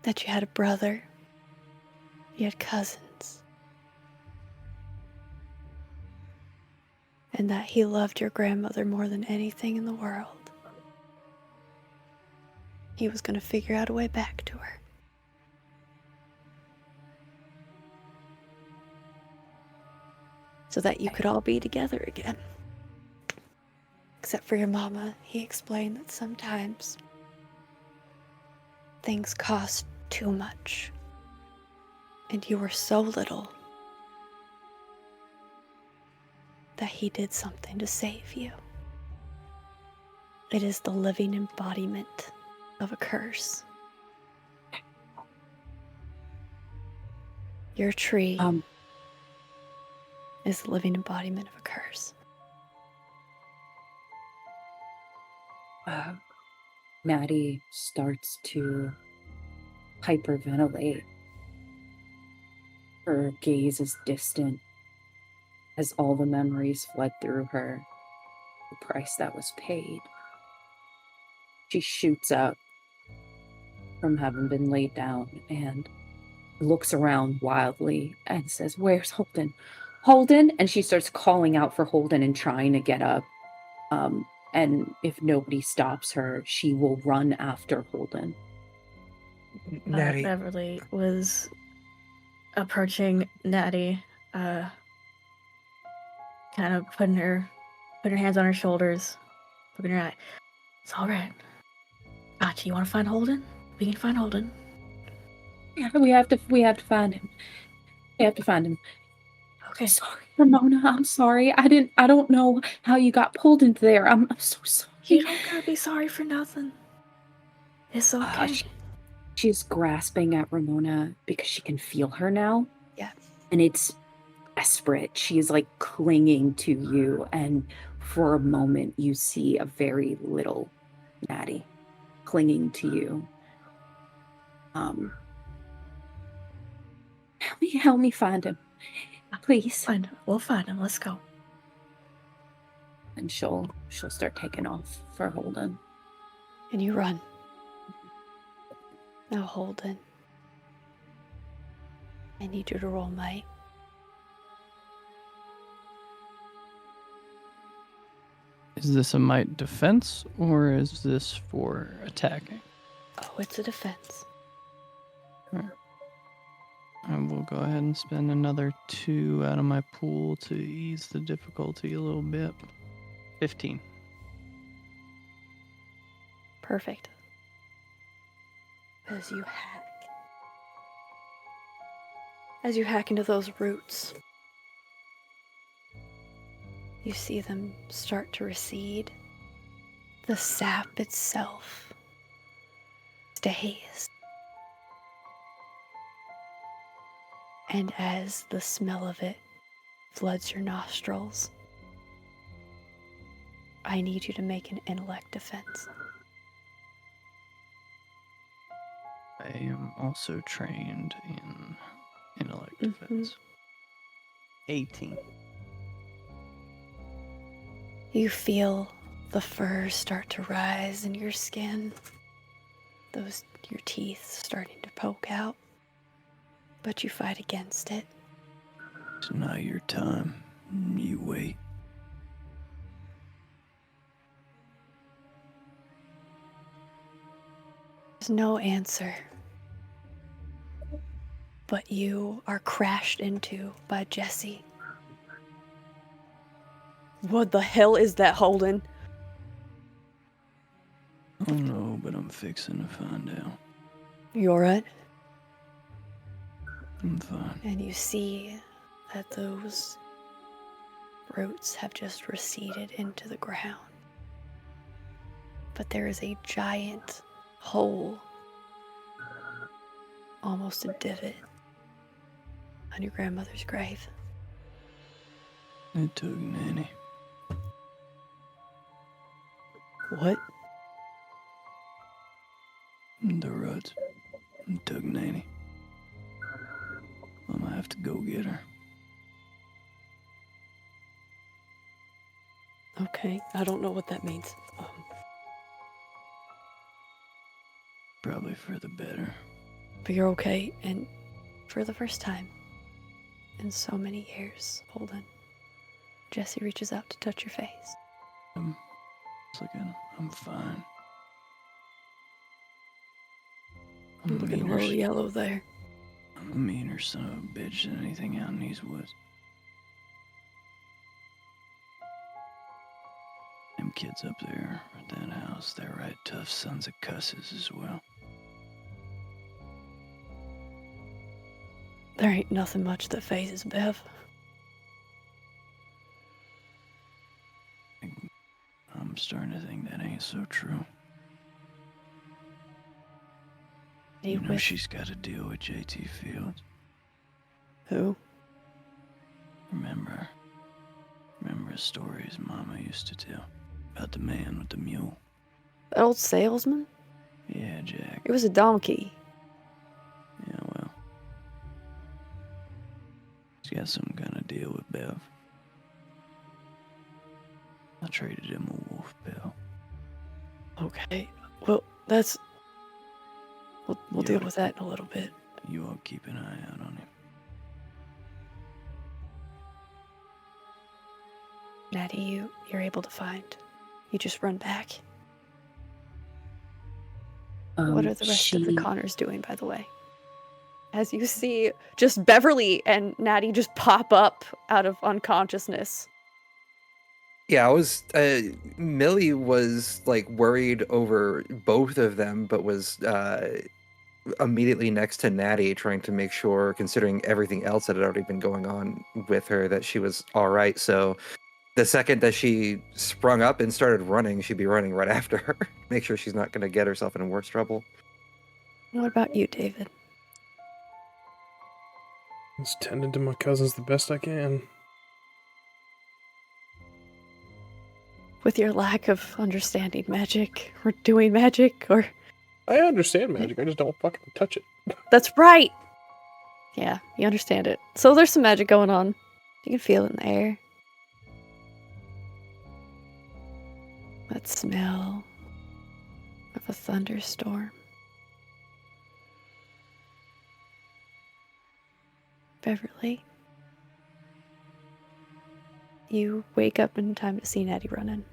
that you had a brother, you had cousins, and that he loved your grandmother more than anything in the world. He was going to figure out a way back to her. So that you could all be together again. Except for your mama, he explained that sometimes things cost too much. And you were so little that he did something to save you. It is the living embodiment of a curse. Your tree is the living embodiment of a curse. Maddie starts to hyperventilate. Her gaze is distant as all the memories flood through her. The price that was paid. She shoots up from having been laid down and looks around wildly and says, "Where's Holden? Holden?" And she starts calling out for Holden and trying to get up. And if nobody stops her, she will run after Holden. Natty, Beverly was approaching Natty, kind of putting her hands on her shoulders, looking in her eye. It's all right. Gotcha. You want to find Holden? We can find Holden. Yeah, we have to find him. We have to find him. Okay. Sorry, Ramona. I'm sorry. I don't know how you got pulled into there. I'm so sorry. You don't gotta be sorry for nothing. It's okay. She's grasping at Ramona because she can feel her now. Yeah. And it's desperate. She's like clinging to you. And for a moment, you see a very little Natty clinging to you. Help me find him. Please. We'll find him. Let's go. And she'll start taking off for Holden. And you run. Now, Holden, I need you to roll might. Is this a might defense or is this for attacking? Oh, it's a defense. I will go ahead and spend another 2 out of my pool to ease the difficulty a little bit. 15. Perfect. As you hack into those roots, you see them start to recede. The sap itself stays. And as the smell of it floods your nostrils, I need you to make an intellect defense. I am also trained in intellect defense. 18. You feel the fur start to rise in your skin. Your teeth starting to poke out. But you fight against it. It's not your time. You wait. There's no answer. But you are crashed into by Jesse. What the hell is that, Holden? I don't know, but I'm fixing to find out. You alright? I'm fine. And you see that those roots have just receded into the ground. But there is a giant hole, almost a divot, on your grandmother's grave. It took Nanny. What? The roots. It took Nanny. I'm gonna have to go get her. Okay, I don't know what that means. Probably for the better. But you're okay, and for the first time in so many years, Holden, Jesse reaches out to touch your face. I'm fine. I'm looking a little yellow there. I'm a meaner son of a bitch than anything out in these woods. Them kids up there at that house, they're right tough sons of cusses as well. There ain't nothing much that phases Bev. I'm starting to think that ain't so true. You know she's got to deal with JT Fields. Who? Remember a story his mama used to tell about the man with the mule? That old salesman? Yeah, Jack. It was a donkey. Yeah, well. He's got some kind of deal with Bev. I traded him a wolf pal. Okay, well, that's... We'll deal with that in a little bit. You all keep an eye out on him. Natty, you're able to find. You just run back. What are the rest of the Connors doing, by the way? As you see, just Beverly and Natty just pop up out of unconsciousness. Yeah, Millie was like worried over both of them, but was immediately next to Natty, trying to make sure, considering everything else that had already been going on with her, that she was all right. So the second that she sprung up and started running, she'd be running right after her. Make sure she's not going to get herself in worse trouble. What about you, David? Just tending to my cousins the best I can. With your lack of understanding magic, or doing magic, or... I understand magic, I just don't fucking touch it. That's right! Yeah, you understand it. So there's some magic going on. You can feel it in the air. That smell of a thunderstorm. Beverly, you wake up in time to see Natty running.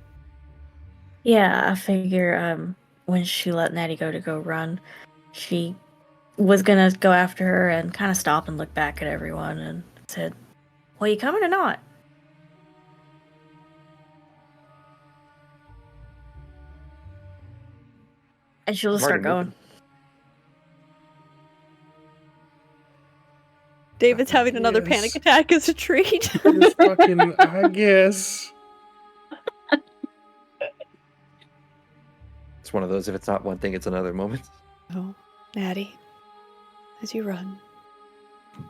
Yeah, I figure when she let Natty go run, she was gonna go after her and kind of stop and look back at everyone and said, "Well, you coming or not?" And she'll just start going. David's having another panic attack as a treat. Just fucking, I guess. It's one of those, if it's not one thing, it's another moment. Oh, Natty, as you run,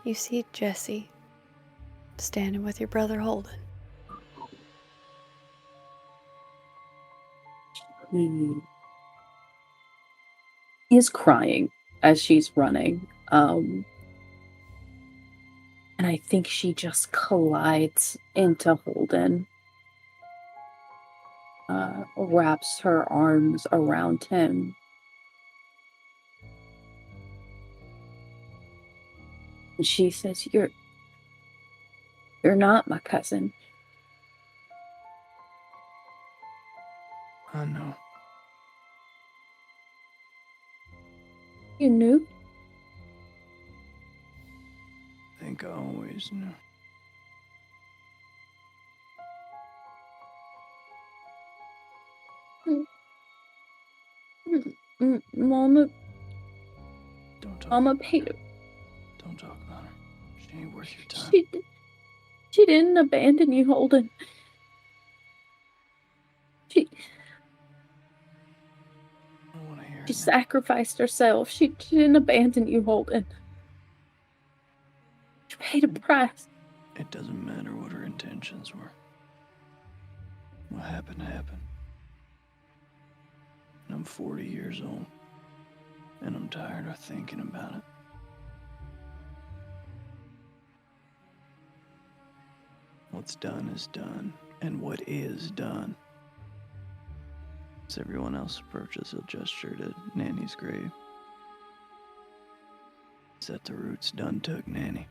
you see Jesse standing with your brother Holden. He is crying as she's running. And I think she just collides into Holden. Wraps her arms around him. And she says, You're not my cousin. I know. You knew? I think I always knew. Mama. Don't talk. Mama paid. Don't talk about her. She ain't worth your time. She didn't abandon you, Holden. She I don't want to hear she it. sacrificed herself. She didn't abandon you, Holden. She paid a price. It doesn't matter what her intentions were. What happened happened. And I'm 40 years old, and I'm tired of thinking about it. What's done is done, and what is done. As everyone else approaches, he'll gesture to Nanny's grave. Is that the roots done took Nanny?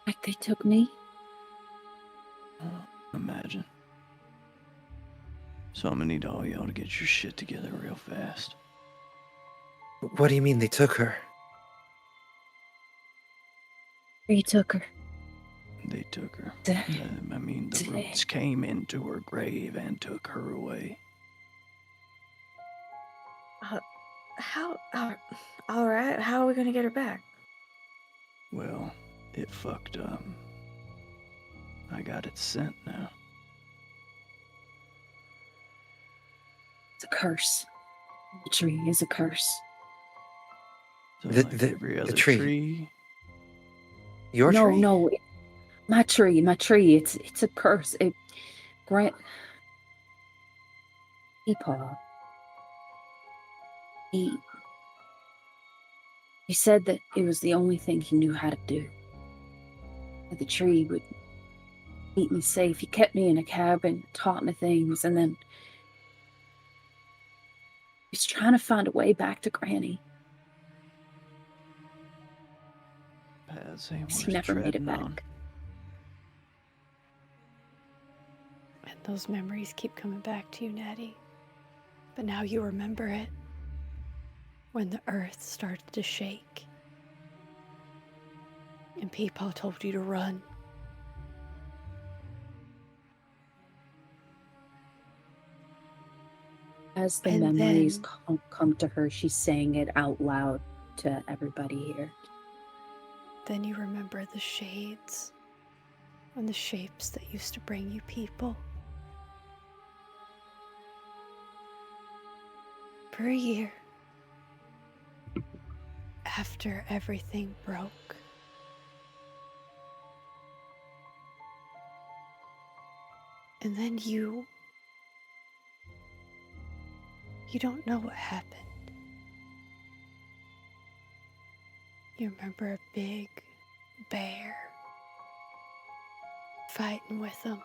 Like they took me. Imagine. So I'm gonna need all y'all to get your shit together real fast. What do you mean they took her? They took her. They took her. Dang. I mean, the roots came into her grave and took her away. All right, how are we gonna get her back? Well, it fucked up. I got it sent now. It's a curse. The tree is a curse. So The- like the- every the other tree. tree. Your no, tree? no, my tree. It's a curse. It grant. Peepaw. He said that it was the only thing he knew how to do. That the tree would keep me safe. He kept me in a cabin, taught me things, and then he's trying to find a way back to Granny. Paths ain't He worth never made it treading back. on. And those memories keep coming back to you, Natty. But now you remember it. When the earth started to shake. And Peepaw told you to run. As the And memories then- come to her, she's saying it out loud to everybody here. Then you remember the shades and the shapes that used to bring you people. For a year, after everything broke, and then you don't know what happened. You remember a big bear fighting with them.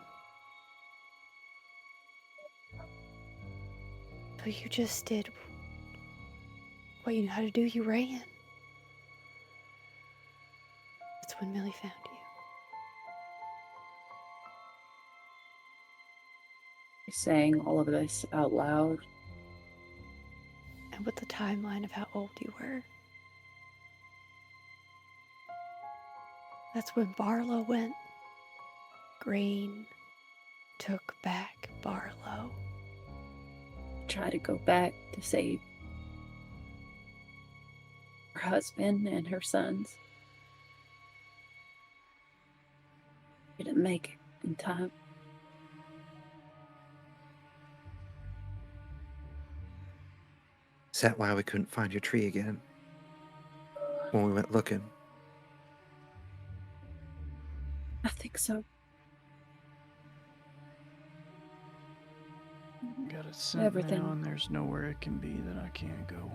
So you just did what you knew how to do. You ran. That's when Millie found you. She's saying all of this out loud. And with the timeline of how old you were. That's when Barlow went. Green took back Barlow. Try to go back to save her husband and her sons. Didn't make it in time. Is that why we couldn't find your tree again? When we went looking? I think so. Got it sent Everything. now, and there's nowhere it can be that I can't go.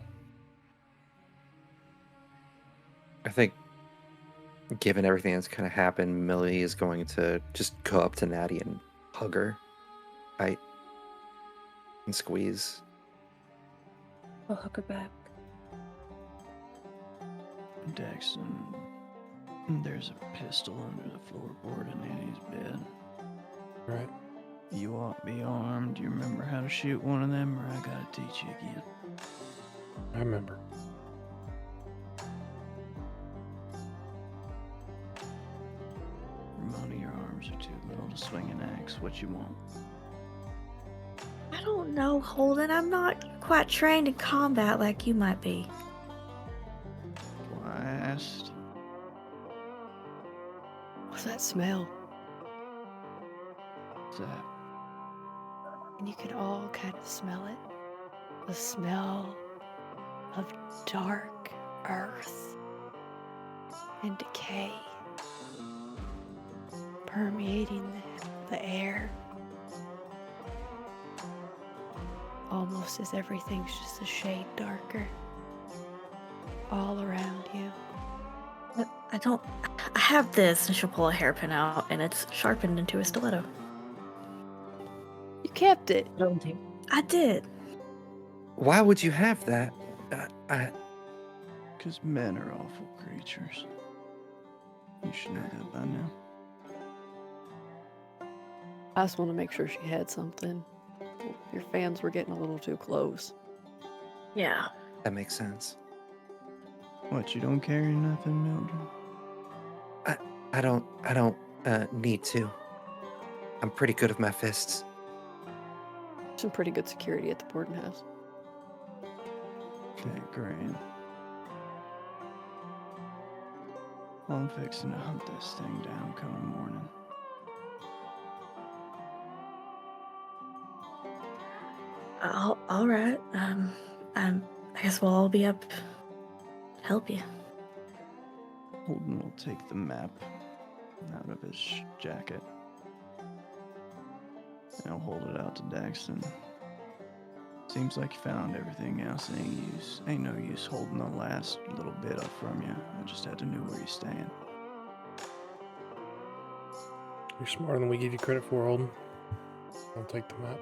I think, given everything that's kind of happened, Millie is going to just go up to Natty and hug her, bite, and squeeze. I'll hook her back. Daxton, there's a pistol under the floorboard in Nanny's bed. Right. You ought to be armed. Do you remember how to shoot one of them, or I gotta teach you again? I remember. Ramona, your arms are too little to swing an axe. What you want? I don't know, Holden. I'm not quite trained in combat like you might be. Well, I asked. What's that smell? What's that? And you can all kind of smell it. The smell of dark earth and decay permeating the air. Almost as everything's just a shade darker all around you. I have this, and she'll pull a hairpin out, and it's sharpened into a stiletto. You kept it. Don't you? I did. Why would you have that? Because men are awful creatures. You should know that by now. I just want to make sure she had something. Your fans were getting a little too close. Yeah. That makes sense. What, you don't carry nothing, Mildred? I don't need to. I'm pretty good with my fists. Some pretty good security at the boarding house. Okay, great. Well, I'm fixing to hunt this thing down coming morning. All right. I guess we'll all be up to help you. Holden will take the map out of his jacket. And I'll hold it out to Daxton. Seems like you found everything else. Ain't no use holding the last little bit up from you. I just had to know where you stand. You're smarter than we give you credit for, Holden. I'll take the map.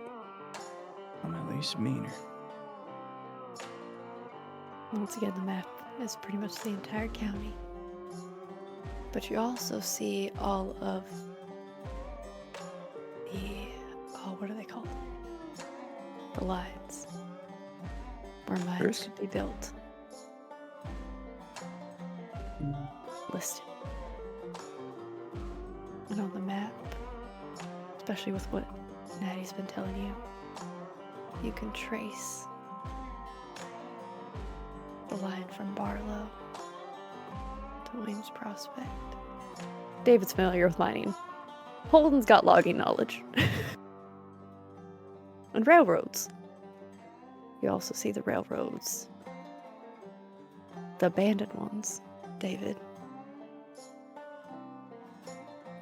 I'm at least meaner. Once again, the map is pretty much the entire county. But you also see all of the, what are they called? The lines where mines First? could be built. Listed. And on the map, especially with what Natty's been telling you, you can trace the line from Barlow to Williams Prospect. David's familiar with mining. Holden's got logging knowledge. And railroads. You also see the railroads. The abandoned ones, David.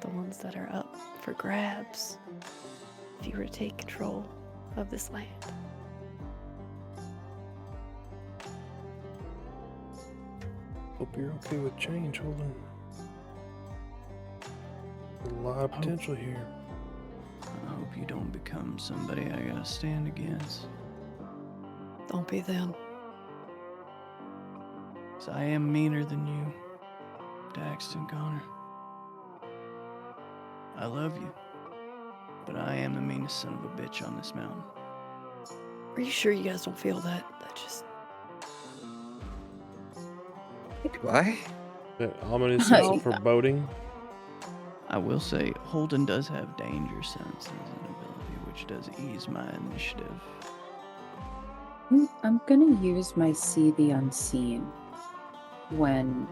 The ones that are up for grabs if you were to take control of this land. Hope you're okay with change, Holden. A lot of potential here. I hope you don't become somebody I gotta stand against. Don't be them. 'Cause I am meaner than you, Daxton Connor. I love you, but I am the meanest son of a bitch on this mountain. Are you sure you guys don't feel that? That just... Do I? That ominous No. foreboding. I will say, Holden does have danger sense as an ability, which does ease my initiative. I'm gonna use my see the unseen when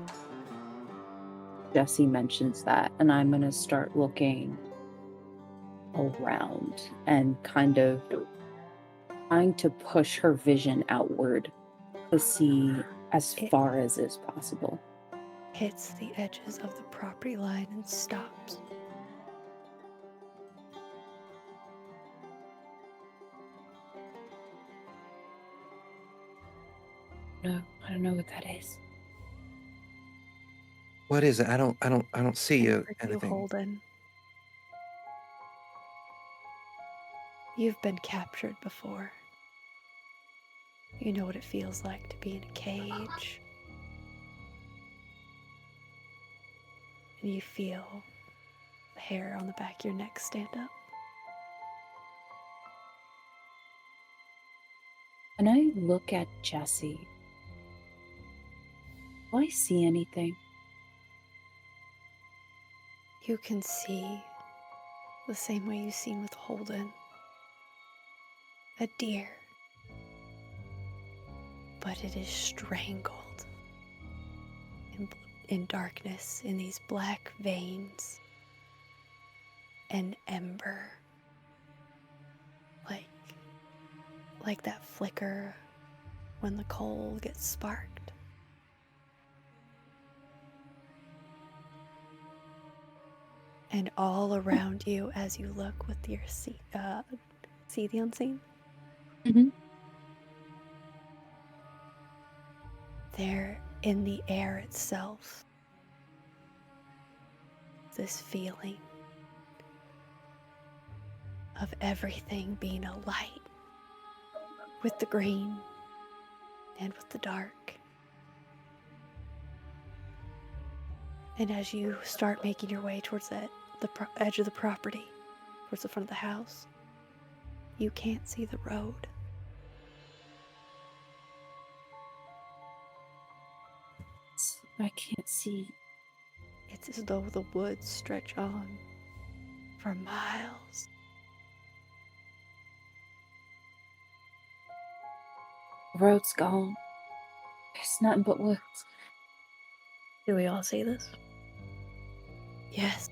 Jesse mentions that, and I'm gonna start looking around and kind of trying to push her vision outward to see as far as is possible. hits the edges of the property line and stops. No, I don't know what that is. What is it? I don't see And for you, anything. Holden, you've been captured before. You know what it feels like to be in a cage. And you feel the hair on the back of your neck stand up. When I look at Jesse, do I see anything? You can see the same way you've seen with Holden. A deer. But it is strangled in darkness, in these black veins an ember. Like that flicker when the coal gets sparked. And all around you as you look with your see the unseen. Mm-hmm. There in the air itself, this feeling of everything being a light, with the green and with the dark. And as you start making your way towards the edge of the property, towards the front of the house, you can't see the road. I can't see. It's as though the woods stretch on for miles. Road's gone. There's nothing but woods. Do we all see this? Yes.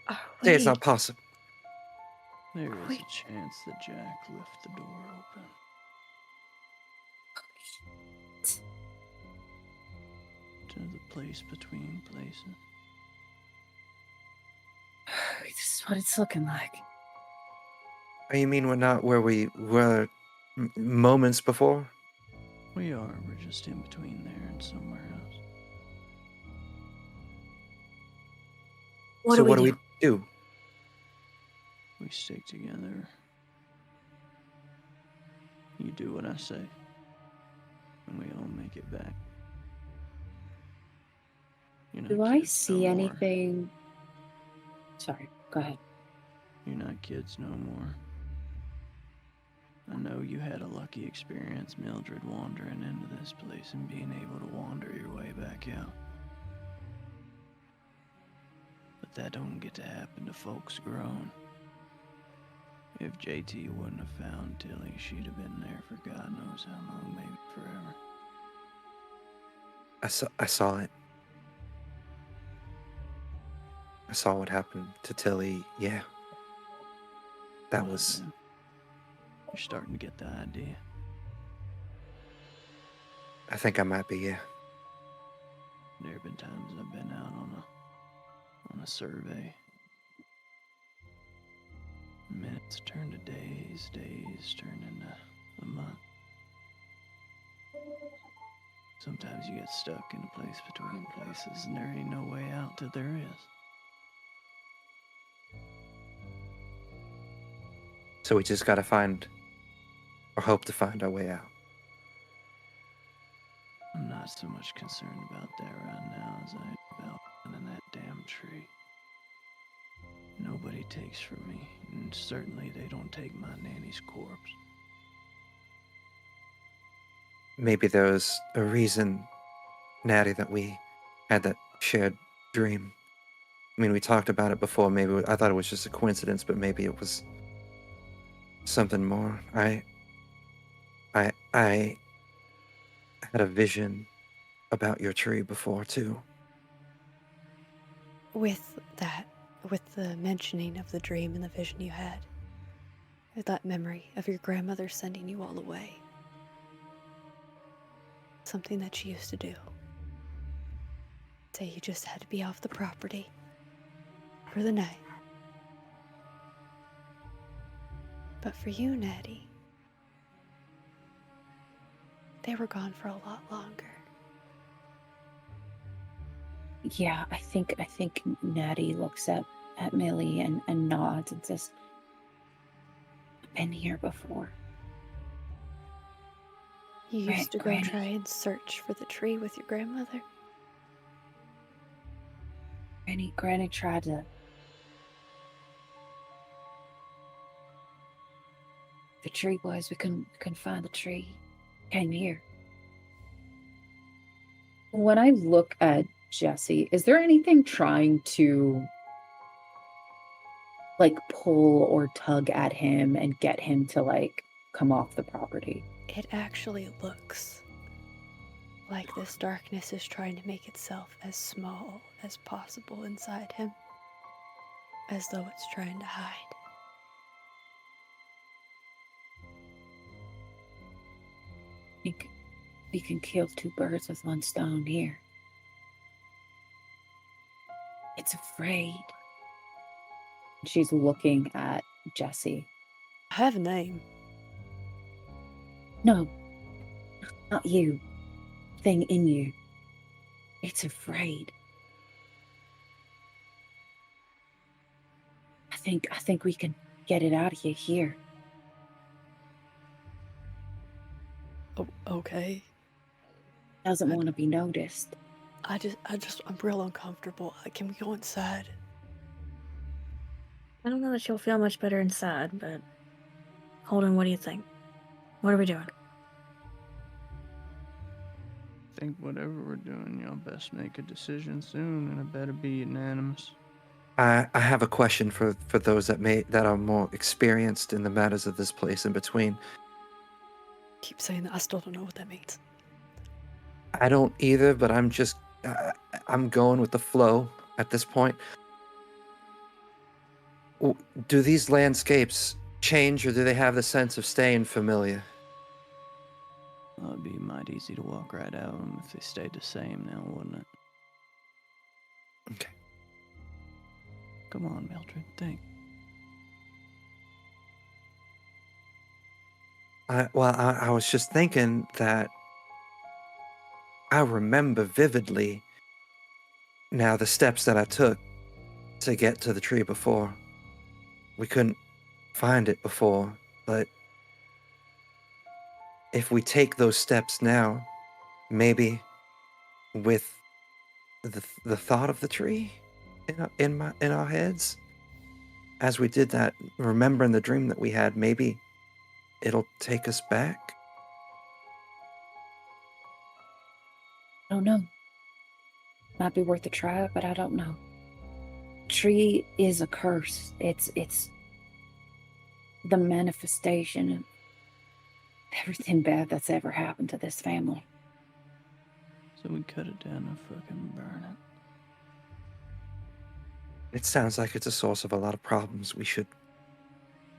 Are Say it's we? not possible. There is Wait. a chance that Jack left the door open. To the place between places. This is what it's looking like. Oh, you mean we're not where we were moments before? We are. We're just in between there and somewhere else. What So do what do we we do? We stick together. You do what I say. And we all make it back. You're not Do I kids see no more. anything? Sorry, go ahead. You're not kids no more. I know you had a lucky experience, Mildred, wandering into this place and being able to wander your way back out. But that don't get to happen to folks grown. If JT wouldn't have found Tilly, she'd have been there for God knows how long, maybe forever. I saw it. I saw what happened to Tilly. Yeah. That Well, was... then, you're starting to get the idea. I think I might be, yeah. There have been times I've been out on a survey. Minutes turn to days, days turn into a month. Sometimes you get stuck in a place between places and there ain't no way out till there is. So we just gotta find, or hope to find our way out. I'm not so much concerned about that right now as I am about finding that damn tree. Nobody takes from me, and certainly they don't take my nanny's corpse. Maybe there was a reason, Natty, that we had that shared dream. I mean, we talked about it before. Maybe I thought it was just a coincidence, but maybe it was something more. I had a vision about your tree before too. With the mentioning of the dream and the vision you had, with that memory of your grandmother sending you all away. Something that she used to do. Say you just had to be off the property for the night. But for you, Natty, they were gone for a lot longer. Yeah, I think Natty looks at Millie and nods and says, I've been here before. You used to go Granny. try and search for the tree with your grandmother. Granny tried to. The tree boys, we couldn't find the tree. Came here. When I look at Jesse, is there anything trying to like pull or tug at him and get him to like come off the property? It actually looks like this darkness is trying to make itself as small as possible inside him, as though it's trying to hide. think we can kill two birds with one stone here. It's afraid. She's looking at Jesse. I have a name. No, not you. Thing in you. It's afraid. I think we can get it out of you here. Oh, okay. Doesn't want to be noticed. I'm real uncomfortable. Can we go inside? I don't know that you'll feel much better inside, but Holden, what do you think? What are we doing? I think whatever we're doing, y'all best make a decision soon, and it better be unanimous. I have a question for those that are more experienced in the matters of this place in between. Keep saying that. I still don't know what that means. I don't either, but I'm going with the flow at this point. Do these landscapes change, or do they have the sense of staying familiar? Well, it'd be mighty easy to walk right out of them if they stayed the same now, wouldn't it? Okay. Come on, Mildred, think. I was just thinking that I remember vividly now the steps that I took to get to the tree before. We couldn't find it before, but if we take those steps now, maybe with the thought of the tree in our heads, as we did that, remembering the dream that we had, maybe it'll take us back. I don't know. Might be worth a try, but I don't know. Tree is a curse. It's the manifestation of everything bad that's ever happened to this family. So we cut it down and fucking burn it. It sounds like it's a source of a lot of problems. We should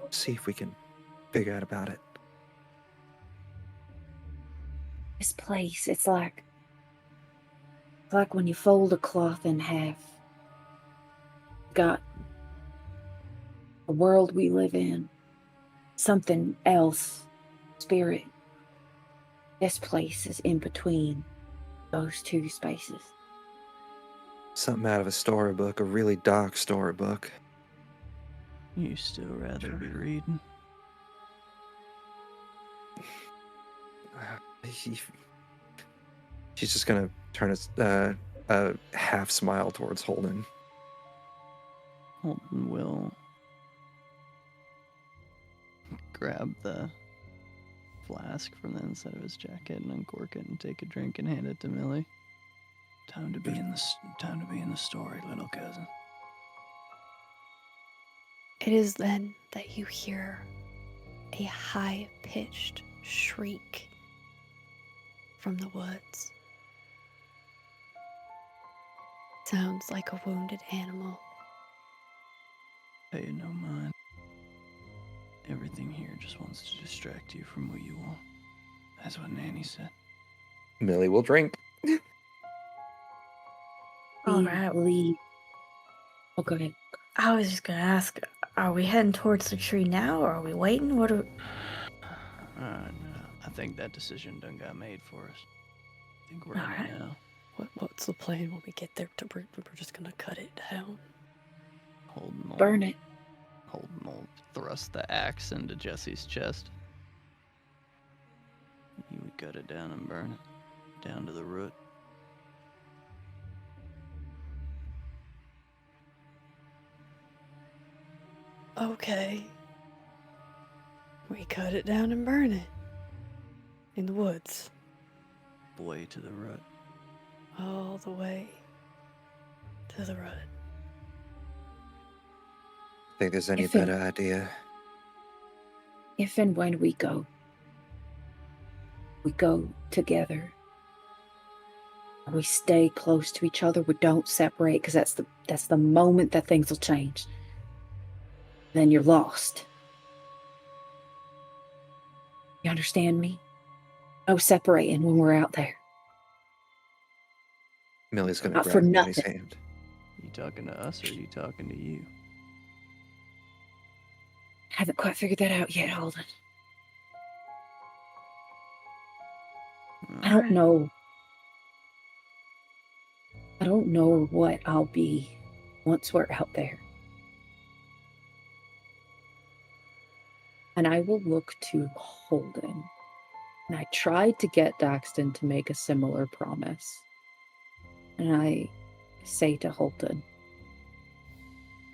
see if we can figure out about it. This place, it's like when you fold a cloth in half. Got the world we live in, something else, spirit. This place is in between those two spaces. Something out of a storybook, a really dark storybook. You still rather be reading? She's just gonna turn a half smile towards Holden. Holden will grab the flask from the inside of his jacket and uncork it and take a drink and hand it to Millie. Time to be in the story, little cousin. It is then that you hear a high-pitched shriek from the woods. Sounds like a wounded animal. Pay no mind. Everything here just wants to distract you from what you want. That's what Nanny said. Millie will drink. All right. Believe. Oh, go ahead. I was just gonna ask, are we heading towards the tree now, or are we waiting? What are... No. I think that decision done got made for us. I think we're All in right. it now. What's the plan when we get there? We're just gonna cut it down. Holden will, Burn it. Holden will thrust the axe into Jesse's chest. You would cut it down and burn it. Down to the root. Okay. We cut it down and burn it. In the woods. Way to the root. All the way to the road. Think there's any If it- better idea? If and when we go together. We stay close to each other. We don't separate, because that's the moment that things will change. Then you're lost. You understand me? No separating when we're out there. Millie's gonna Not for grab Danny's nothing. hand. You talking to us or are you talking to you? Haven't quite figured that out yet, Holden. I don't Alright. know. I don't know what I'll be once we're out there. And I will look to Holden. And I tried to get Daxton to make a similar promise. And I say to Holden,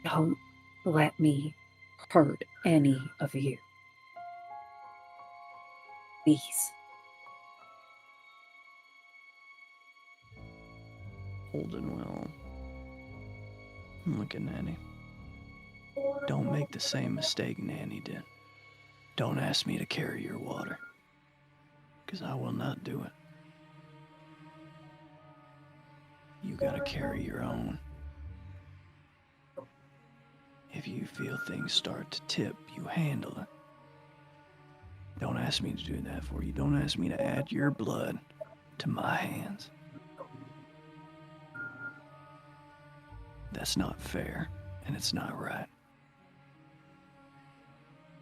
don't let me hurt any of you. Please. Holden will look at Nanny. Don't make the same mistake Nanny did. Don't ask me to carry your water, because I will not do it. You gotta carry your own. If you feel things start to tip, you handle it. Don't ask me to do that for you. Don't ask me to add your blood to my hands. That's not fair, and it's not right.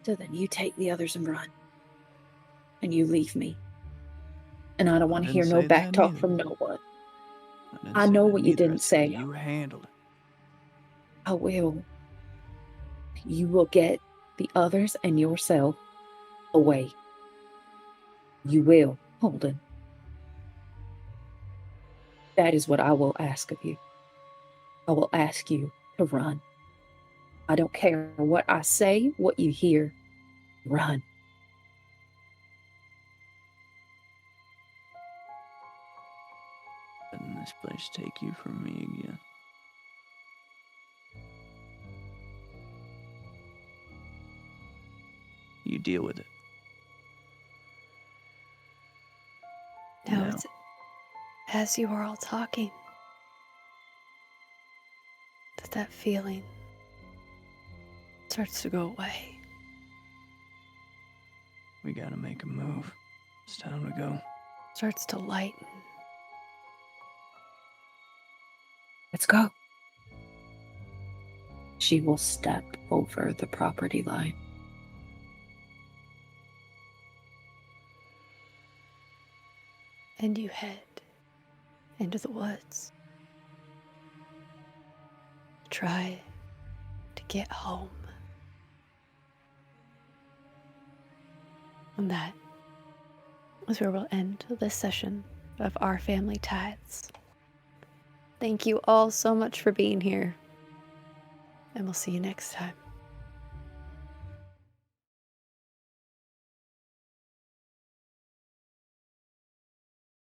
So then you take the others and run. And you leave me. And I don't want to hear no back talk from no one. I know what you didn't say. You handle it. I will. You will get the others and yourself away. You will, Holden. That is what I will ask of you. I will ask you to run. I don't care what I say, what you hear. Run. Letting this place take you from me again. You deal with it. Now it's as you were all talking that feeling starts to go away. We gotta make a move. It's time to go. Starts to lighten. Let's go. She will step over the property line. And you head into the woods. Try to get home. And that is where we'll end this session of Our Family Tithes. Thank you all so much for being here, and we'll see you next time.